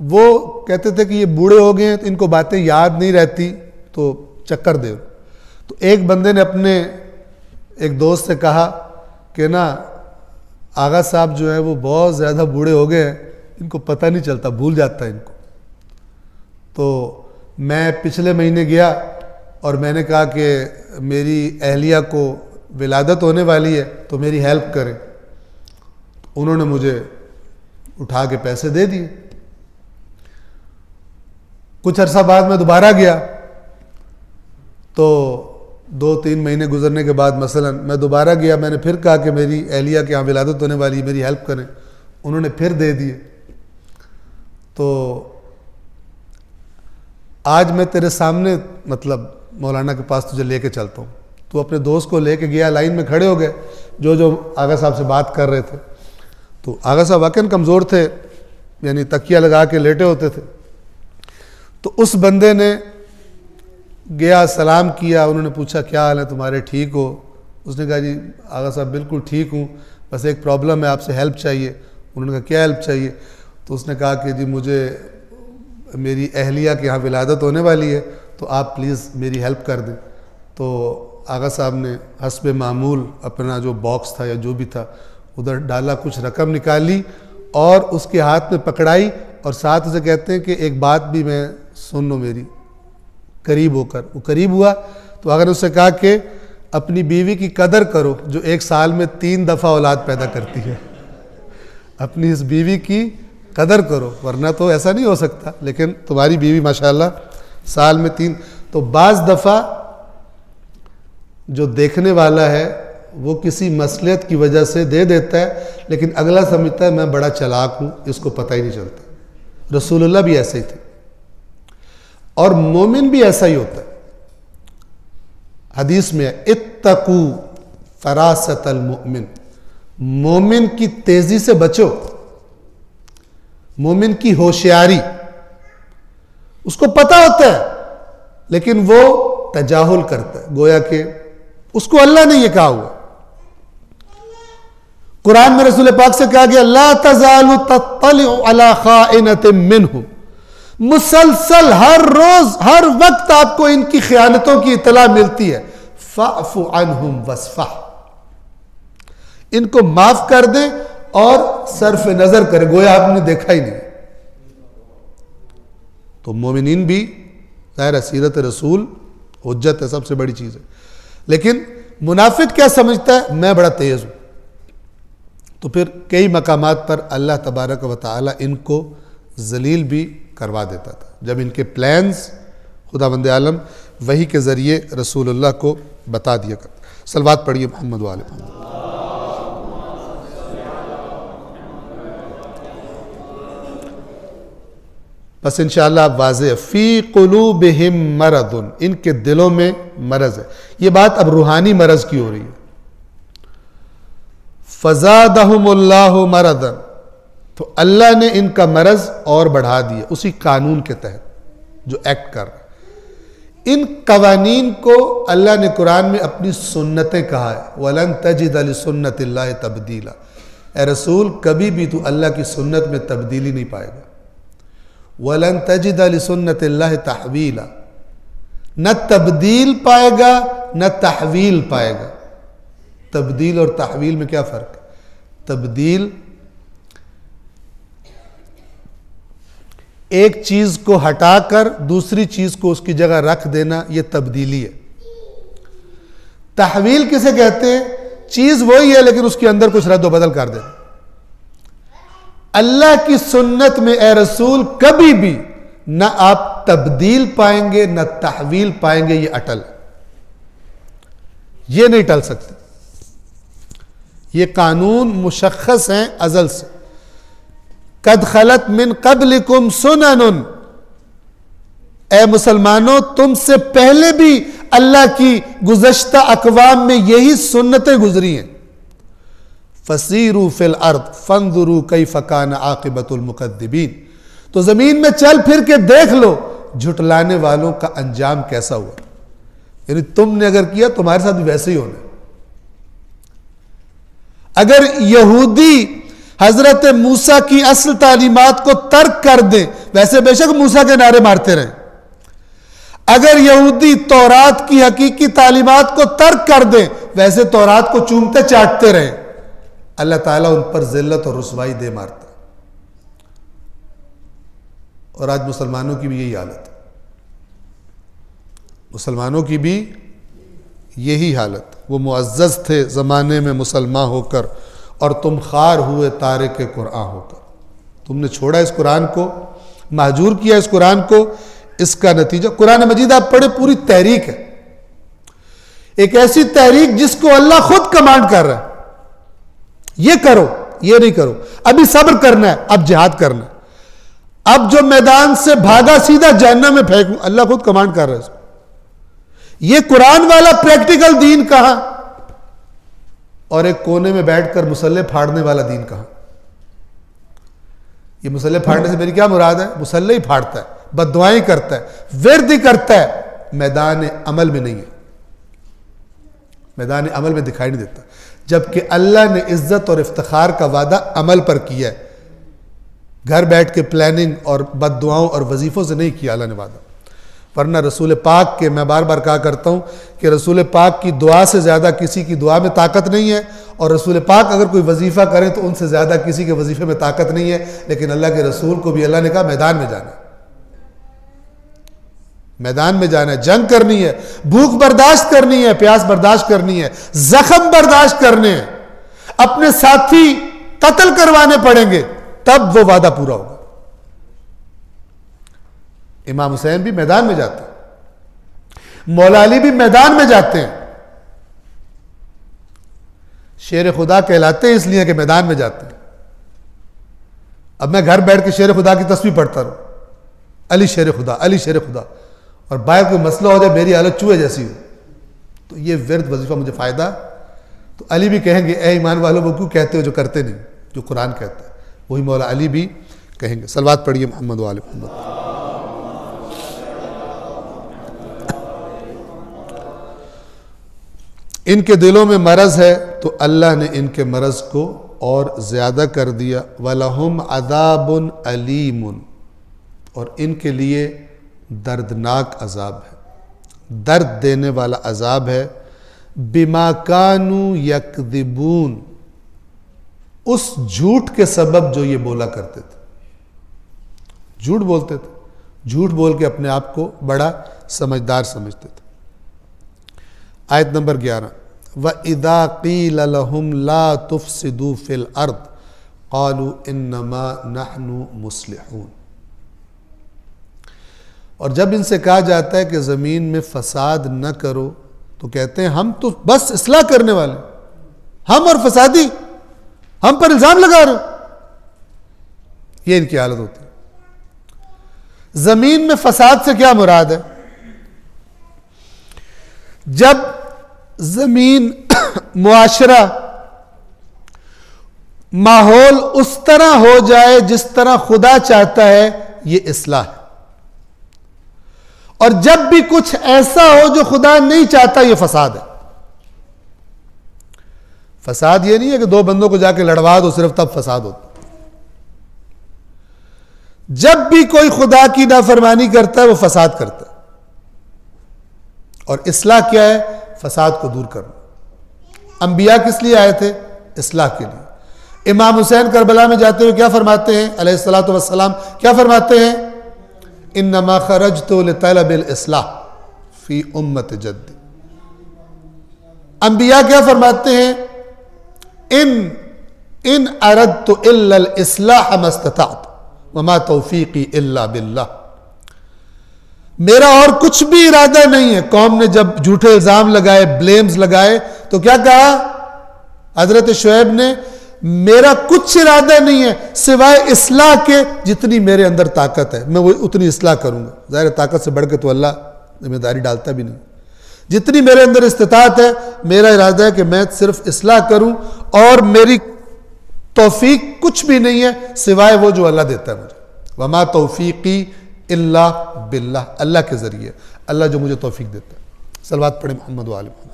Speaker 1: वो कहते थे कि ये बूढ़े हो गए हैं तो इनको बातें याद नहीं रहती तो चक्कर दे। तो एक बंदे ने अपने एक दोस्त से कहा कि ना आगा साहब जो है वो बहुत ज़्यादा बूढ़े हो गए हैं, इनको पता नहीं चलता, भूल जाता है इनको। तो मैं पिछले महीने गया और मैंने कहा कि मेरी अहलिया को विलादत होने वाली है तो मेरी हेल्प करें। उन्होंने मुझे उठा के पैसे दे दिए। कुछ अरसा बाद मैं दोबारा गया तो 2-3 महीने गुजरने के बाद मसलन मैं दोबारा गया, मैंने फिर कहा कि मेरी अहलिया के यहाँ विलादत होने वाली है, मेरी हेल्प करें। उन्होंने फिर दे दिए। तो आज मैं तेरे सामने मतलब मौलाना के पास तुझे लेके चलता हूँ। तो अपने दोस्त को लेके गया, लाइन में खड़े हो गए जो आगा साहब से बात कर रहे थे। तो आगा साहब वाकई कमज़ोर थे, यानी तकिया लगा के लेटे होते थे। तो उस बंदे ने गया, सलाम किया, उन्होंने पूछा क्या हाल है तुम्हारे, ठीक हो? उसने कहा जी आगा साहब बिल्कुल ठीक हूँ, बस एक प्रॉब्लम है, आपसे हेल्प चाहिए। उन्होंने कहा क्या हेल्प चाहिए? तो उसने कहा कि जी मुझे मेरी अहलिया के यहाँ विलादत होने वाली है तो आप प्लीज़ मेरी हेल्प कर दें। तो आगा साहब ने हस्बे मामूल अपना जो बॉक्स था या जो भी था उधर डाला, कुछ रकम निकाली और उसके हाथ में पकड़ाई और साथ उसे कहते हैं कि एक बात भी मैं सुन लो मेरी, करीब होकर। वो करीब हुआ तो अगर उससे कहा कि अपनी बीवी की कदर करो जो 1 साल में 3 दफ़ा औलाद पैदा करती है, अपनी इस बीवी की कदर करो वरना तो ऐसा नहीं हो सकता। लेकिन तुम्हारी बीवी माशाल्लाह साल में 3, तो बाज़ दफ़ा जो देखने वाला है वो किसी मसलियत की वजह से दे देता है, लेकिन अगला समझता है मैं बड़ा चालाक हूँ, इसको पता ही नहीं चलता। रसूलुल्लाह भी ऐसे ही थे और मोमिन भी ऐसा ही होता है। हदीस में है इत्तकू फरासतल मोमिन, मोमिन की तेजी से बचो, मोमिन की होशियारी। उसको पता होता है लेकिन वो तजाहुल करता है, गोया कि उसको अल्लाह ने ये कहा हुआ। कुरान में रसूल पाक से कहा गया ला तज़ालु तत्तलिउ अला खाइनतिन मिनहुम, मुसलसल हर रोज हर वक्त आपको इनकी खयानतों की इतला मिलती है। फ़अफ़ु अन्हुम वस्फ़ह, इनको माफ कर दें और सर्फ नजर करें, गोया आपने देखा ही नहीं। तो मोमिनीन भी ज़ाहिर सीरत रसूल हुज्जत है, सबसे बड़ी चीज है। लेकिन मुनाफिक क्या समझता है, मैं बड़ा तेज हूं, तो फिर कई मकामात पर अल्लाह तबारक व तआला इनको जलील भी करवा देता था, जब इनके प्लान्स खुदावंद आलम वही के ज़रिए रसूलुल्लाह को बता दिया करता। सलवात पढ़िए मोहम्मद वाले मोहम्मद। बस इंशाअल्लाह वाज़ेह फ़ी क़ुलूबिहिम मरदुन, इनके दिलों में मरज है। ये बात अब रूहानी मरज की हो रही है। फ़ज़ादहुमुल्लाहु मरदन, तो अल्लाह ने इनका मरज और बढ़ा दिया उसी कानून के तहत जो एक्ट कर रहा है। इन कवानीन को अल्लाह ने कुरान में अपनी सुन्नतें कहा है, वलन तजिद लिसुन्नतिल्लाहि तब्दीला। ए रसूल, कभी भी तू अल्लाह की सुन्नत में तब्दीली नहीं पाएगा। वलन तजिद लिसुन्नतिल्लाहि तहवीला, न तब्दील पाएगा न तहवील पाएगा। तब्दील और तहवील में क्या फर्क है? तब्दील एक चीज को हटाकर दूसरी चीज को उसकी जगह रख देना, यह तब्दीली है। तहवील किसे कहते हैं? चीज वही है लेकिन उसके अंदर कुछ रद्द बदल कर देना। अल्लाह की सुन्नत में ए रसूल कभी भी न आप तब्दील पाएंगे न तहवील पाएंगे, ये अटल है, ये नहीं टल सकते। ये कानून मुशख्खस हैं अजल से। कद खलत मिन क़ब्लिकुम सुननुन, ए मुसलमानों तुमसे पहले भी अल्लाह की गुज़श्ता अक़वाम में यही सुन्नतें गुजरी हैं। फसीरू फिल अर्द फंजुरू कैफ़ कान आक़िबतुल मुकद्दिबीन, तो जमीन में चल फिर के देख लो झुटलाने वालों का अंजाम कैसा हुआ। यानी तुमने अगर किया तुम्हारे साथ भी वैसे ही होना। अगर यहूदी हजरत मूसा की असल तालीमात को तर्क कर दें, वैसे बेशक मूसा के नारे मारते रहे, अगर यहूदी तौरात की हकीकी तालीमात को तर्क कर दें, वैसे तौरात को चूमते चाटते रहे, अल्लाह ताला उन पर जिल्लत और रुसवाई दे मारता। और आज मुसलमानों की भी यही हालत है, मुसलमानों की भी यही हालत। वो मुअज़्ज़ज़ थे ज़माने में मुसलमान होकर, और तुम खार हुए तारिक कुरान होकर। तुमने छोड़ा इस कुरान को, महजूर किया इस कुरान को। इसका नतीजा कुरान मजीद आप पढ़े, पूरी तहरीक है, एक ऐसी तहरीक जिसको अल्लाह खुद कमांड कर रहा है, ये करो, ये नहीं करो, अभी सब्र करना है, अब जिहाद करना है, अब जो मैदान से भागा सीधा जहन्नम में फेंकूं, अल्लाह खुद कमांड कर रहा है। ये कुरान वाला प्रैक्टिकल दीन कहां, और एक कोने में बैठकर मुसल्ले फाड़ने वाला दीन कहां। ये मुसल्ले फाड़ने से मेरी क्या मुराद है? मुसल्ले ही फाड़ता है, बद्दुआएं करता है, विर्द ही करता है, मैदान अमल में नहीं है, मैदान अमल में दिखाई नहीं देता। जबकि अल्लाह ने इज्जत और इफ्तिखार का वादा अमल पर किया है, घर बैठ के प्लानिंग और बद्दुआओं और वजीफों से नहीं किया अल्लाह ने वादा। वरना रसूल पाक के, मैं बार बार कहा करता हूं कि रसूल पाक की दुआ से ज्यादा किसी की दुआ में ताकत नहीं है, और रसूल पाक अगर कोई वजीफा करें तो उनसे ज्यादा किसी के वजीफे में ताकत नहीं है। लेकिन अल्लाह के रसूल को भी अल्लाह ने कहा मैदान में जाना है, मैदान में जाना है, जंग करनी है, भूख बर्दाश्त करनी है, प्यास बर्दाश्त करनी है, जख्म बर्दाश्त करने हैं, अपने साथी कत्ल करवाने पड़ेंगे, तब वो वादा पूरा होगा। इमाम हुसैन भी मैदान में जाते हैं, मौला अली भी मैदान में जाते हैं। शेर खुदा कहलाते हैं इसलिए कि मैदान में जाते हैं। अब मैं घर बैठ के शेर खुदा की तस्वीर पढ़ता रहूं, अली शेर खुदा, अली शेर खुदा, और बाहर कोई मसला हो जाए मेरी हालत चूहे जैसी हो, तो ये विर्द वजीफा मुझे फायदा। तो अली भी कहेंगे ए ईमान वालों वो क्यों कहते हो जो करते नहीं, जो कुरान कहता है, वही मौला अली भी कहेंगे। सलवात पढ़िए मोहम्मद वाले मोहम्मद। इनके दिलों में मरज है तो अल्लाह ने इनके मरज को और ज़्यादा कर दिया। वलहुम अज़ाबुन अलीमुन, और इनके लिए दर्दनाक अज़ाब है, दर्द देने वाला अज़ाब है। बिमा कानू यकदिबून, उस झूठ के सबब जो ये बोला करते थे, झूठ बोलते थे, झूठ बोल के अपने आप को बड़ा समझदार समझते थे। आयत नंबर 11, व इदा क़ील लहुम ला तुफ़सिदू फ़िल अर्द क़ालू इन्नमा नहनु मुस्लिहून, और जब इनसे कहा जाता है कि ज़मीन में फसाद न करो तो कहते हैं हम तो बस इस्लाह करने वाले, हम और फसादी, हम पर इल्ज़ाम लगा रहे हो। ये इनकी हालत होती है। ज़मीन में फसाद से क्या मुराद है? जब ज़मीन, मुआशरा, माहौल उस तरह हो जाए जिस तरह खुदा चाहता है, ये इस्लाह है। और जब भी कुछ ऐसा हो जो खुदा नहीं चाहता, यह फसाद है। फसाद यह नहीं है कि दो बंदों को जाके लड़वा दो सिर्फ तब फसाद होता। जब भी कोई खुदा की नाफरमानी करता है वो फसाद करता है। और इस्लाह क्या है? फसाद को दूर करना। अंबिया किस लिए आए थे? इस्लाह के लिए। इमाम हुसैन करबला में जाते हुए क्या फरमाते हैं अलैहिस्सलातु वस्सलाम? क्या फरमाते हैं? इन्नमा खरजतु लितलबिल इस्लाह फी उम्मत जद्दी। अंबिया क्या फरमाते हैं? इन अरदतु इल्लल इस्लाह मस्तताअत वमा तौफीकी इल्ला बिल्लाह। मेरा और कुछ भी इरादा नहीं है। कौम ने जब झूठे इल्जाम लगाए, ब्लेम्स लगाए, तो क्या कहा हजरत शुएब ने? मेरा कुछ इरादा नहीं है सिवाय इस्लाह के, जितनी मेरे अंदर ताकत है मैं वो उतनी इस्लाह करूंगा। ज़ाहिर ताकत से बढ़ के तो अल्लाह जिम्मेदारी डालता भी नहीं। जितनी मेरे अंदर इस्तिताअत है, मेरा इरादा है कि मैं सिर्फ इस्लाह करूं, और मेरी तौफीक कुछ भी नहीं है सिवाय वो जो अल्लाह देता है मुझे। वमा तौफीकी इल्ला बिल्लाह, अल्लाह के जरिए, अल्लाह जो मुझे तौफीक देता है। सलवात पढ़े मोहम्मद व आले मोहम्मद।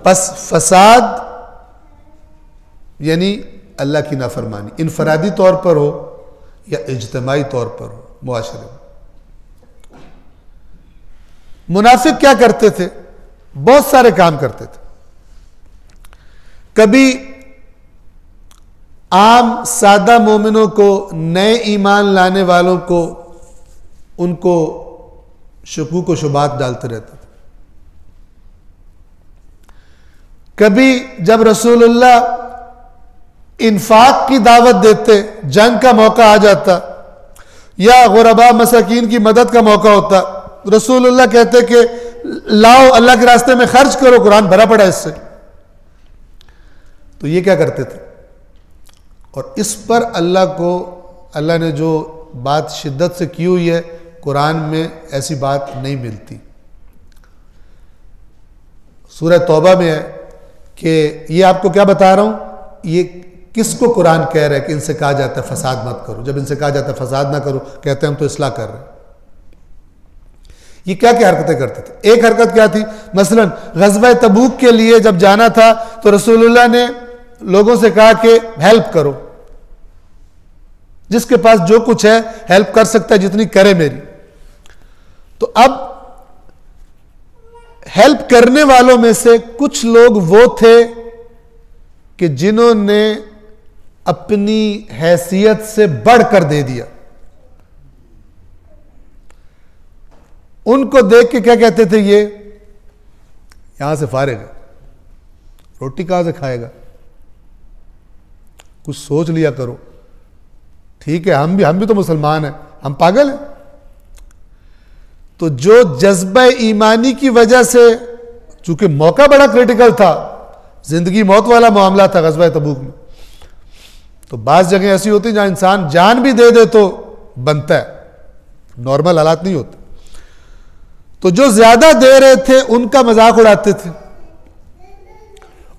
Speaker 1: बस फसाद यानी अल्लाह की नाफरमानी, इनफरादी तौर पर हो या इज्तिमाई तौर पर हो, मुआशरे में। मुनाफिक क्या करते थे? बहुत सारे काम करते थे। कभी आम सादा मोमिनों को, नए ईमान लाने वालों को, उनको शुकूक व शुबात डालते रहते थे। कभी जब रसूलुल्लाह इन्फाक की दावत देते, जंग का मौका आ जाता या गुरबा मसाकीन की मदद का मौका होता, रसूलुल्लाह कहते कि लाओ अल्लाह के रास्ते में खर्च करो, कुरान भरा पड़ा इससे। तो ये क्या करते थे? और इस पर अल्लाह ने जो बात शिद्दत से की हुई है, कुरान में ऐसी बात नहीं मिलती। सूरह तौबा में है कि ये आपको क्या बता रहा हूं, ये किसको कुरान कह रहा है कि इनसे कहा जाता है फसाद मत करो। जब इनसे कहा जाता है फसाद ना करो, कहते हैं हम तो इस्लाह कर रहे हैं। ये क्या क्या हरकतें करते थे? एक हरकत क्या थी? मसलन गज़वा तबूक के लिए जब जाना था तो रसूलुल्लाह ने लोगों से कहा कि हेल्प करो, जिसके पास जो कुछ है हेल्प कर सकता है, जितनी करे मेरी। तो अब हेल्प करने वालों में से कुछ लोग वो थे कि जिन्होंने अपनी हैसियत से बढ़कर दे दिया। उनको देख के क्या कहते थे? ये यहां से फारिग है, रोटी कहां से खाएगा, कुछ सोच लिया करो। ठीक है, हम भी तो मुसलमान हैं, हम पागल हैं? तो जो जज्बा ईमानी की वजह से, चूंकि मौका बड़ा क्रिटिकल था, जिंदगी मौत वाला मामला था गज़वा तबूक में, तो बाज़ जगह ऐसी होती जहां इंसान जान भी दे दे तो बनता है, नॉर्मल हालात नहीं होते। तो जो ज्यादा दे रहे थे उनका मजाक उड़ाते थे,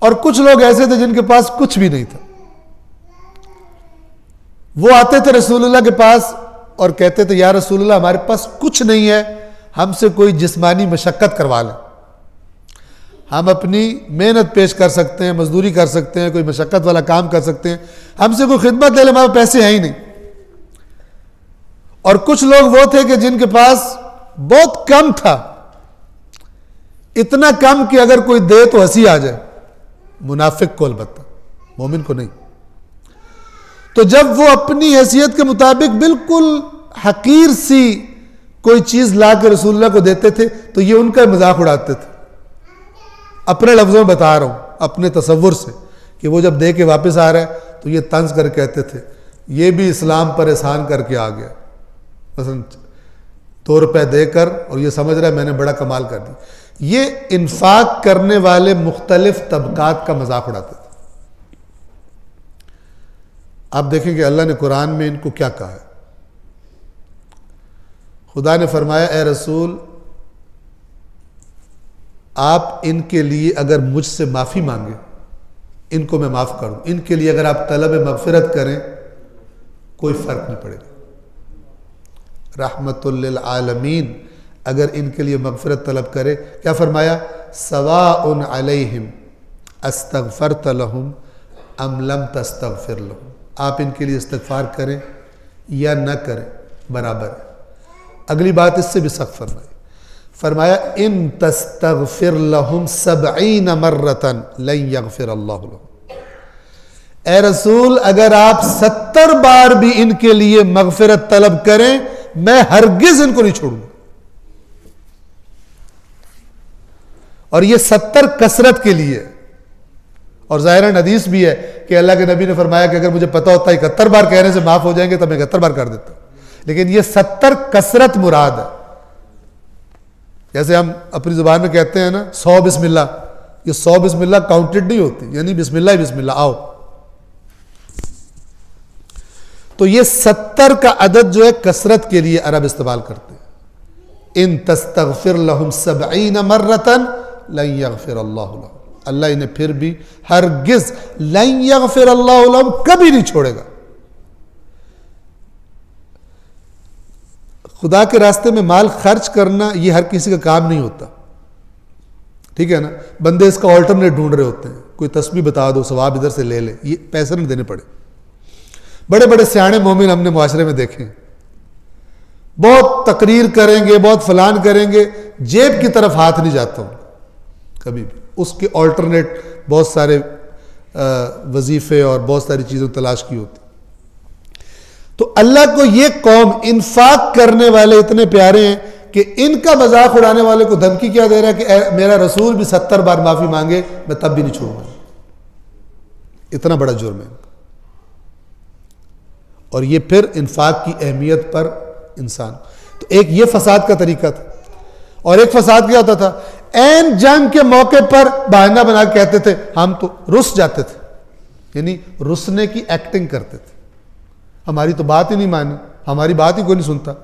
Speaker 1: और कुछ लोग ऐसे थे जिनके पास कुछ भी नहीं था। वो आते थे रसूलुल्लाह के पास और कहते थे, या रसूलुल्लाह हमारे पास कुछ नहीं है, हमसे कोई जिस्मानी मशक्कत करवा लें, हम अपनी मेहनत पेश कर सकते हैं, मजदूरी कर सकते हैं, कोई मशक्क़त वाला काम कर सकते हैं, हमसे कोई खिदमत ले ले, हमारे पैसे हैं ही नहीं। और कुछ लोग वो थे कि जिनके पास बहुत कम था, इतना कम कि अगर कोई दे तो हंसी आ जाए, मुनाफिक को अलबत्ता, मोमिन को नहीं। तो जब वो अपनी हैसियत के मुताबिक बिल्कुल हकीर सी कोई चीज ला के रसूलुल्लाह को देते थे तो ये उनका मजाक उड़ाते थे। अपने लफ्जों में बता रहा हूं, अपने तसव्वुर से, कि वो जब दे के वापस आ रहा है तो ये तंज कर कहते थे ये भी इस्लाम पर एहसान करके आ गया, मसलन 2 रुपए देकर, और ये समझ रहा है मैंने बड़ा कमाल कर दी। ये इन्फाक करने वाले मुख्तलिफ तबकात का मजाक उड़ाते थे। आप देखेंगे अल्लाह ने कुरान में इनको क्या कहा है। खुदा ने फरमाया, ए रसूल, आप इनके लिए अगर मुझसे माफ़ी मांगे, इनको मैं माफ़ करूं, इनके लिए अगर आप तलब मगफिरत करें, कोई फ़र्क नहीं पड़ेगा। रहमतुल लिल आलमीन, अगर इनके लिए मगफिरत तलब करे, क्या फरमाया, सवाउन अलैहिम अस्तगफरत लहुम अम लम तस्तगफिर लहुम, आप इनके लिए इस्तगफार करें या न करें बराबर है। अगली बात इससे भी सख्त फरमाई, फरमाया इन तस्तगफिर लहुम 70 मर्रतन लन यगफिर अल्लाहु लहुम, ए रसूल अगर आप 70 बार भी इनके लिए मगफिरत तलब करें, मैं हरगिज इनको नहीं छोड़ूंगा। और ये 70 कसरत के लिए, और ज़ाहिरन हदीस भी है कि अल्लाह के नबी ने फरमाया कि अगर मुझे पता होता 71 बार कहने से माफ हो जाएंगे तो मैं 71 बार कर देता, लेकिन ये 70 कसरत मुराद है। जैसे हम अपनी जुबान में कहते हैं ना 100 बिस्मिल्लाह, ये 100 बिस्मिल्लाह काउंटेड नहीं होती, यानी बिस्मिल्लाह ही बिस्मिल्लाह आओ। तो ये 70 का अदद जो है कसरत के लिए अरब इस्तेमाल करते हैं। इन तस्तगफिर लहुम 70 मर्रतन लन यगफिर अल्लाहु लहुम, अल्लाह इन्हें फिर भी हरगिज लन यगफिर अल्लाहु लहुम कभी नहीं छोड़ेगा। खुदा के रास्ते में माल खर्च करना ये हर किसी का काम नहीं होता, ठीक है ना। बंदे इसका ऑल्टरनेट ढूंढ रहे होते हैं, कोई तस्बीह बता दो सवाब इधर से ले ले, ये पैसे नहीं देने पड़े। बड़े बड़े सियाने मोमिन हमने मुआशरे में देखे, बहुत तकरीर करेंगे, बहुत फलान करेंगे, जेब की तरफ हाथ नहीं जाता हूं कभी भी, उसके ऑल्टरनेट बहुत सारे वजीफे और बहुत सारी चीज़ें तलाश की होती। तो अल्लाह को ये कौम इन्फाक करने वाले इतने प्यारे हैं कि इनका मजाक उड़ाने वाले को धमकी क्या दे रहा है कि मेरा रसूल भी 70 बार माफ़ी मांगे मैं तब भी नहीं छोड़ूंगा। इतना बड़ा जुर्म है। और ये फिर इन्फाक की अहमियत पर इंसान, तो एक ये फसाद का तरीका था। और एक फसाद क्या होता था, ऐन जंग के मौके पर बहाना बना के कहते थे हम तो रुस जाते थे, यानी रुसने की एक्टिंग करते थे, हमारी तो बात ही नहीं मानी, हमारी बात ही कोई नहीं सुनता।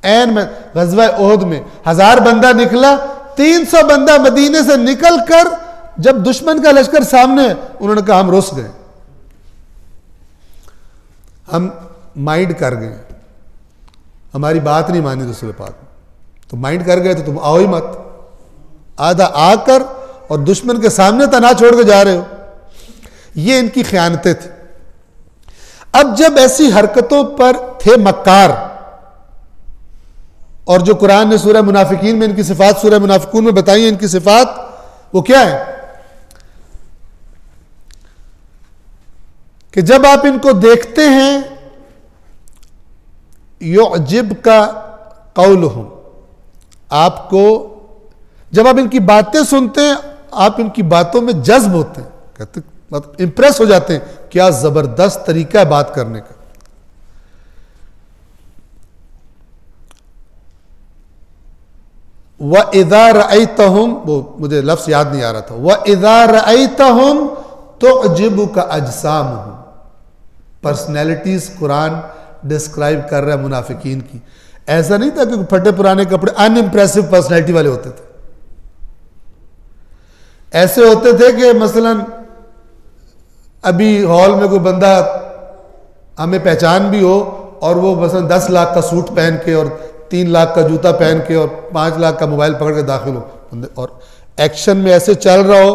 Speaker 1: ऐन में गज़वा ओहद में 1000 बंदा निकला, 300 बंदा मदीने से निकल कर जब दुश्मन का लश्कर सामने है, उन्होंने कहा हम रुस गए, हम माइंड कर गए, हमारी बात नहीं मानी रसूल पाक। तो माइंड कर गए तो तुम आओ ही मत, आधा आकर और दुश्मन के सामने तना छोड़ के जा रहे हो। ये इनकी ख़यानतें थी। अब जब ऐसी हरकतों पर थे मक्कार, और जो कुरान ने सूरह मुनाफिकीन में इनकी सिफात, सूरह मुनाफिकून में बताई है इनकी सिफात, वो क्या है कि जब आप इनको देखते हैं, युअजिब का कौलुहुम, आपको जब आप इनकी बातें सुनते हैं आप इनकी बातों में जज्ब होते हैं, कहते मतलब इंप्रेस हो जाते हैं, क्या जबरदस्त तरीका है बात करने का। व इज़ा रअयतहुम, वो मुझे लफ्ज़ याद नहीं आ रहा था, व इज़ा रअयतहुम तुअजिबुका अजसामुहुम, पर्सनैलिटीज कुरान डिस्क्राइब कर रहा है मुनाफिकीन की। ऐसा नहीं था कि फटे पुराने कपड़े, अनइम्प्रेसिव पर्सनैलिटी वाले होते थे। ऐसे होते थे कि मसलन अभी हॉल में कोई बंदा हमें पहचान भी हो और वो मसलन 10 लाख का सूट पहन के और 3 लाख का जूता पहन के और 5 लाख का मोबाइल पकड़ के दाखिल हो, और एक्शन में ऐसे चल रहा हो,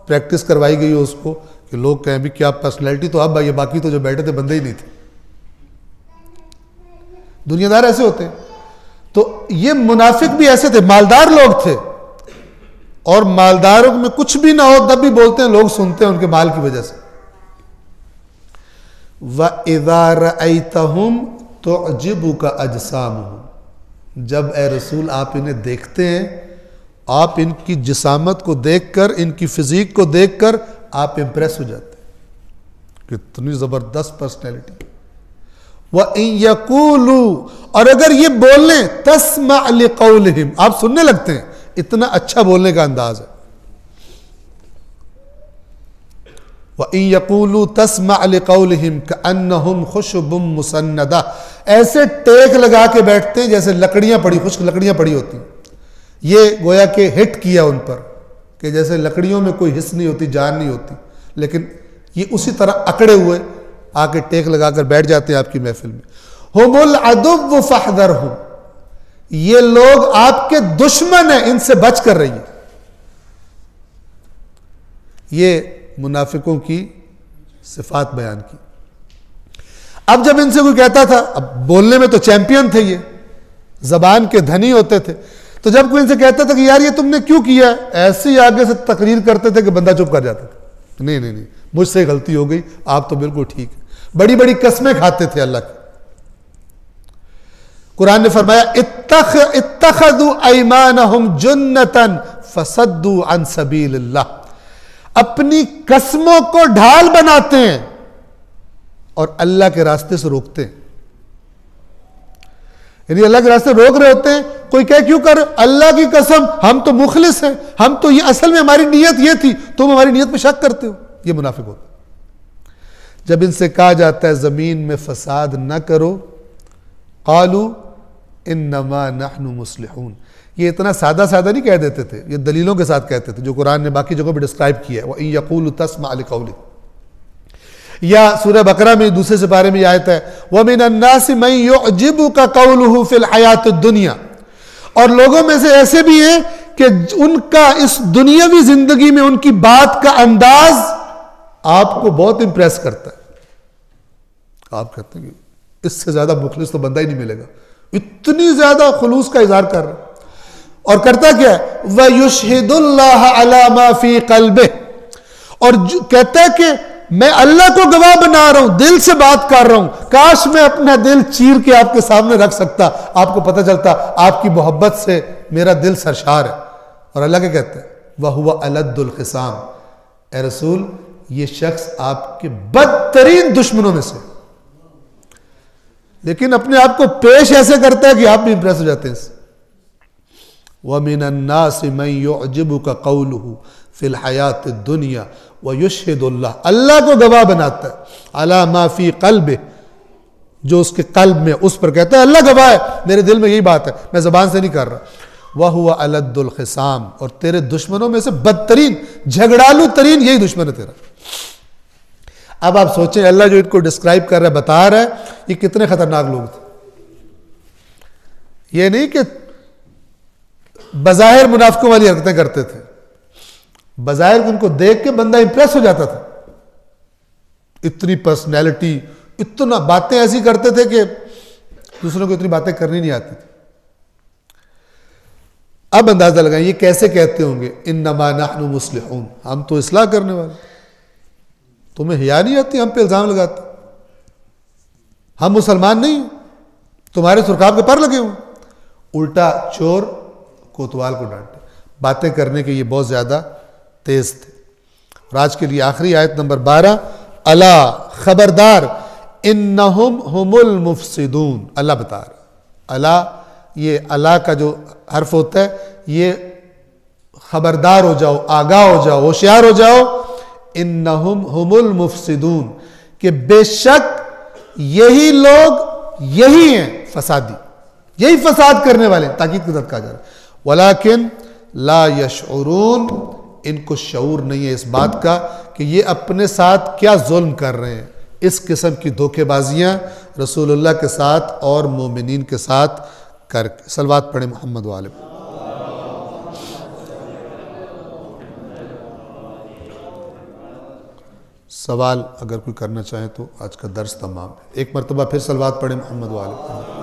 Speaker 1: प्रैक्टिस करवाई गई हो उसको कि लोग कहें भी क्या पर्सनैलिटी तो अब भाई, बाकी तो जो बैठे थे बंदे ही नहीं थे। दुनियादार ऐसे होते हैं। तो ये मुनाफिक भी ऐसे थे, मालदार लोग थे, और मालदारों में कुछ भी ना हो तब भी बोलते हैं, लोग सुनते हैं उनके माल की वजह से। व इज़ा रअयतहुम तुअजिबुका अजसामुहुम, जब ए रसूल आप इन्हें देखते हैं, आप इनकी जिसामत को देखकर, इनकी फिजिक को देखकर आप इंप्रेस हो जाते हैं, कितनी जबरदस्त पर्सनैलिटी। व इन यकूलू, और अगर ये बोलने, तस्मा लिकौलिहिम, आप सुनने लगते हैं, इतना अच्छा बोलने का अंदाज है। व इन यकूलू तस्मा लिकौलिहिम कअन्नहुम खुशबुम मुसन्नदा, ऐसे टेक लगा के बैठते हैं जैसे लकड़ियां पड़ी, खुश्क लकड़ियां पड़ी होती। ये गोया के हिट किया उन पर कि जैसे लकड़ियों में कोई हिस्स नहीं होती, जान नहीं होती, लेकिन ये उसी तरह अकड़े हुए आके टेक लगाकर बैठ जाते हैं आपकी महफिल में। हुमुल अदुव्व फहदरहुम, ये लोग आपके दुश्मन हैं, इनसे बच कर रहिए। ये मुनाफिकों की सिफात बयान की। अब जब इनसे कोई कहता था, अब बोलने में तो चैंपियन थे ये, जबान के धनी होते थे, तो जब कोई इनसे कहता था कि यार ये तुमने क्यों किया, ऐसे ही आगे से तकरीर करते थे कि बंदा चुप कर जाता था। नहीं नहीं नहीं, मुझसे गलती हो गई, आप तो बिल्कुल ठीक है। बड़ी बड़ी कस्में खाते थे अल्लाह की। कुरान ने फरमाया इत्तखदू अयमानहुम जुन्नतन फसद्दू अन सबीलिल्लाह, अपनी कस्मों को ढाल बनाते हैं और अल्लाह के रास्ते से रोकते हैं। यानी अल्लाह के रास्ते रोक रहे होते हैं, कोई कहे क्यों कर, अल्लाह की कसम हम तो मुखलिस हैं, हम तो ये असल में हमारी नीयत ये थी, तुम हमारी नीयत पे शक करते हो। ये मुनाफिक होता है। जब इनसे कहा जाता है जमीन में फसाद न करो, कालू इन्नमा नहनु मुस्लिहून, ये इतना सादा सादा नहीं कह देते थे, ये दलीलों के साथ कहते थे, जो कुरान ने बाकी जगहों पर डिस्क्राइब किया है। व यक़ूलु तस्मा लिक़ौलि, या सूरह बकरा में दूसरे सिपारे में आयत है, व मिनन नासि मन युअजिबुका क़ौलुहु फिल हयातिद दुनिया, और लोगों में से ऐसे भी हैं कि उनका इस दुनियावी जिंदगी में उनकी बात का अंदाज आपको बहुत इंप्रेस करता है। आप कहते हैं कि इससे ज्यादा मुखलिस तो बंदा ही नहीं मिलेगा, इतनी ज्यादा खुलूस का इजहार कर रहा। और करता क्या है, व युशहिदुल्लाह अला मा फी क़ल्बिह, और कहता है कि मैं अल्लाह को गवाह बना रहा हूं, दिल से बात कर रहा हूं, काश मैं अपना दिल चीर के आपके सामने रख सकता, आपको पता चलता आपकी मोहब्बत से मेरा दिल सरशार है। और अल्लाह क्या कहते हैं, वह हुवा अलद्दुल ख़िसाम, ए रसूल ये शख्स आपके बदतरीन दुश्मनों में से, लेकिन अपने आप को पेश ऐसे करता है कि आप भी इंप्रेस हो जाते हैं। व मिनन नासि मन युअजिबुका क़ौलुहु फिल हयातिद दुनिया व युशहिदुल्लाह, अल्लाह को गवाह बनाता है अला मा फी क़ल्बिह, जो उसके कल्ब में, उस पर कहता है अल्लाह गवाह है, मेरे दिल में यही बात है, मैं ज़बान से नहीं कर रहा। वह हुआ अलद्दुल ख़िसाम, और तेरे दुश्मनों में से बदतरीन, झगड़ालू तरीन यही दुश्मन है तेरा। अब आप सोचें, अल्लाह जो इनको डिस्क्राइब कर रहा है, बता रहा है, ये कितने खतरनाक लोग थे। ये नहीं कि बज़ाहिर मुनाफिकों वाली हरकतें करते थे, बज़ाहिर उनको देख के बंदा इंप्रेस हो जाता था। इतनी पर्सनैलिटी, इतना बातें ऐसी करते थे कि दूसरों को इतनी बातें करनी नहीं आती थी। अब अंदाजा लगाएं ये कैसे कहते होंगे, इन्नमा नहनु मुस्लिहून, हम तो इस्लाह करने वाले, तुम्हें हिया नहीं आती, हम पे इल्जाम लगाते, हम मुसलमान नहीं, तुम्हारे सुरखाब के पर लगे हुए। उल्टा चोर कोतवाल को डांटे। बातें करने के ये बहुत ज्यादा तेज थे। और आज के लिए आखिरी आयत नंबर 12, अला खबरदार इन्नहुम हुमुल मुफसिदून, अल्लाह बता रहा। अला, ये अला का जो हर्फ होता है, ये खबरदार हो जाओ, आगाह हो जाओ, होशियार हो जाओ। इन्नहुम हुमुल मुफसिदून, कि बेशक यही लोग यही हैं फसादी, यही फसाद करने वाले, ताकीद के साथ कहा जा रहा है। वलाकिन ला यशउरून, इनको शऊर नहीं है इस बात का कि ये अपने साथ क्या जुल्म कर रहे हैं। इस किस्म की धोखेबाजियां रसूलुल्लाह के साथ और मोमिनीन के साथ करके। सलवात पढ़े मोहम्मद वाले। सवाल अगर कोई करना चाहे तो आज का दर्स तमाम है। एक मरतबा फिर सलवात पढ़े मोहम्मद वाले।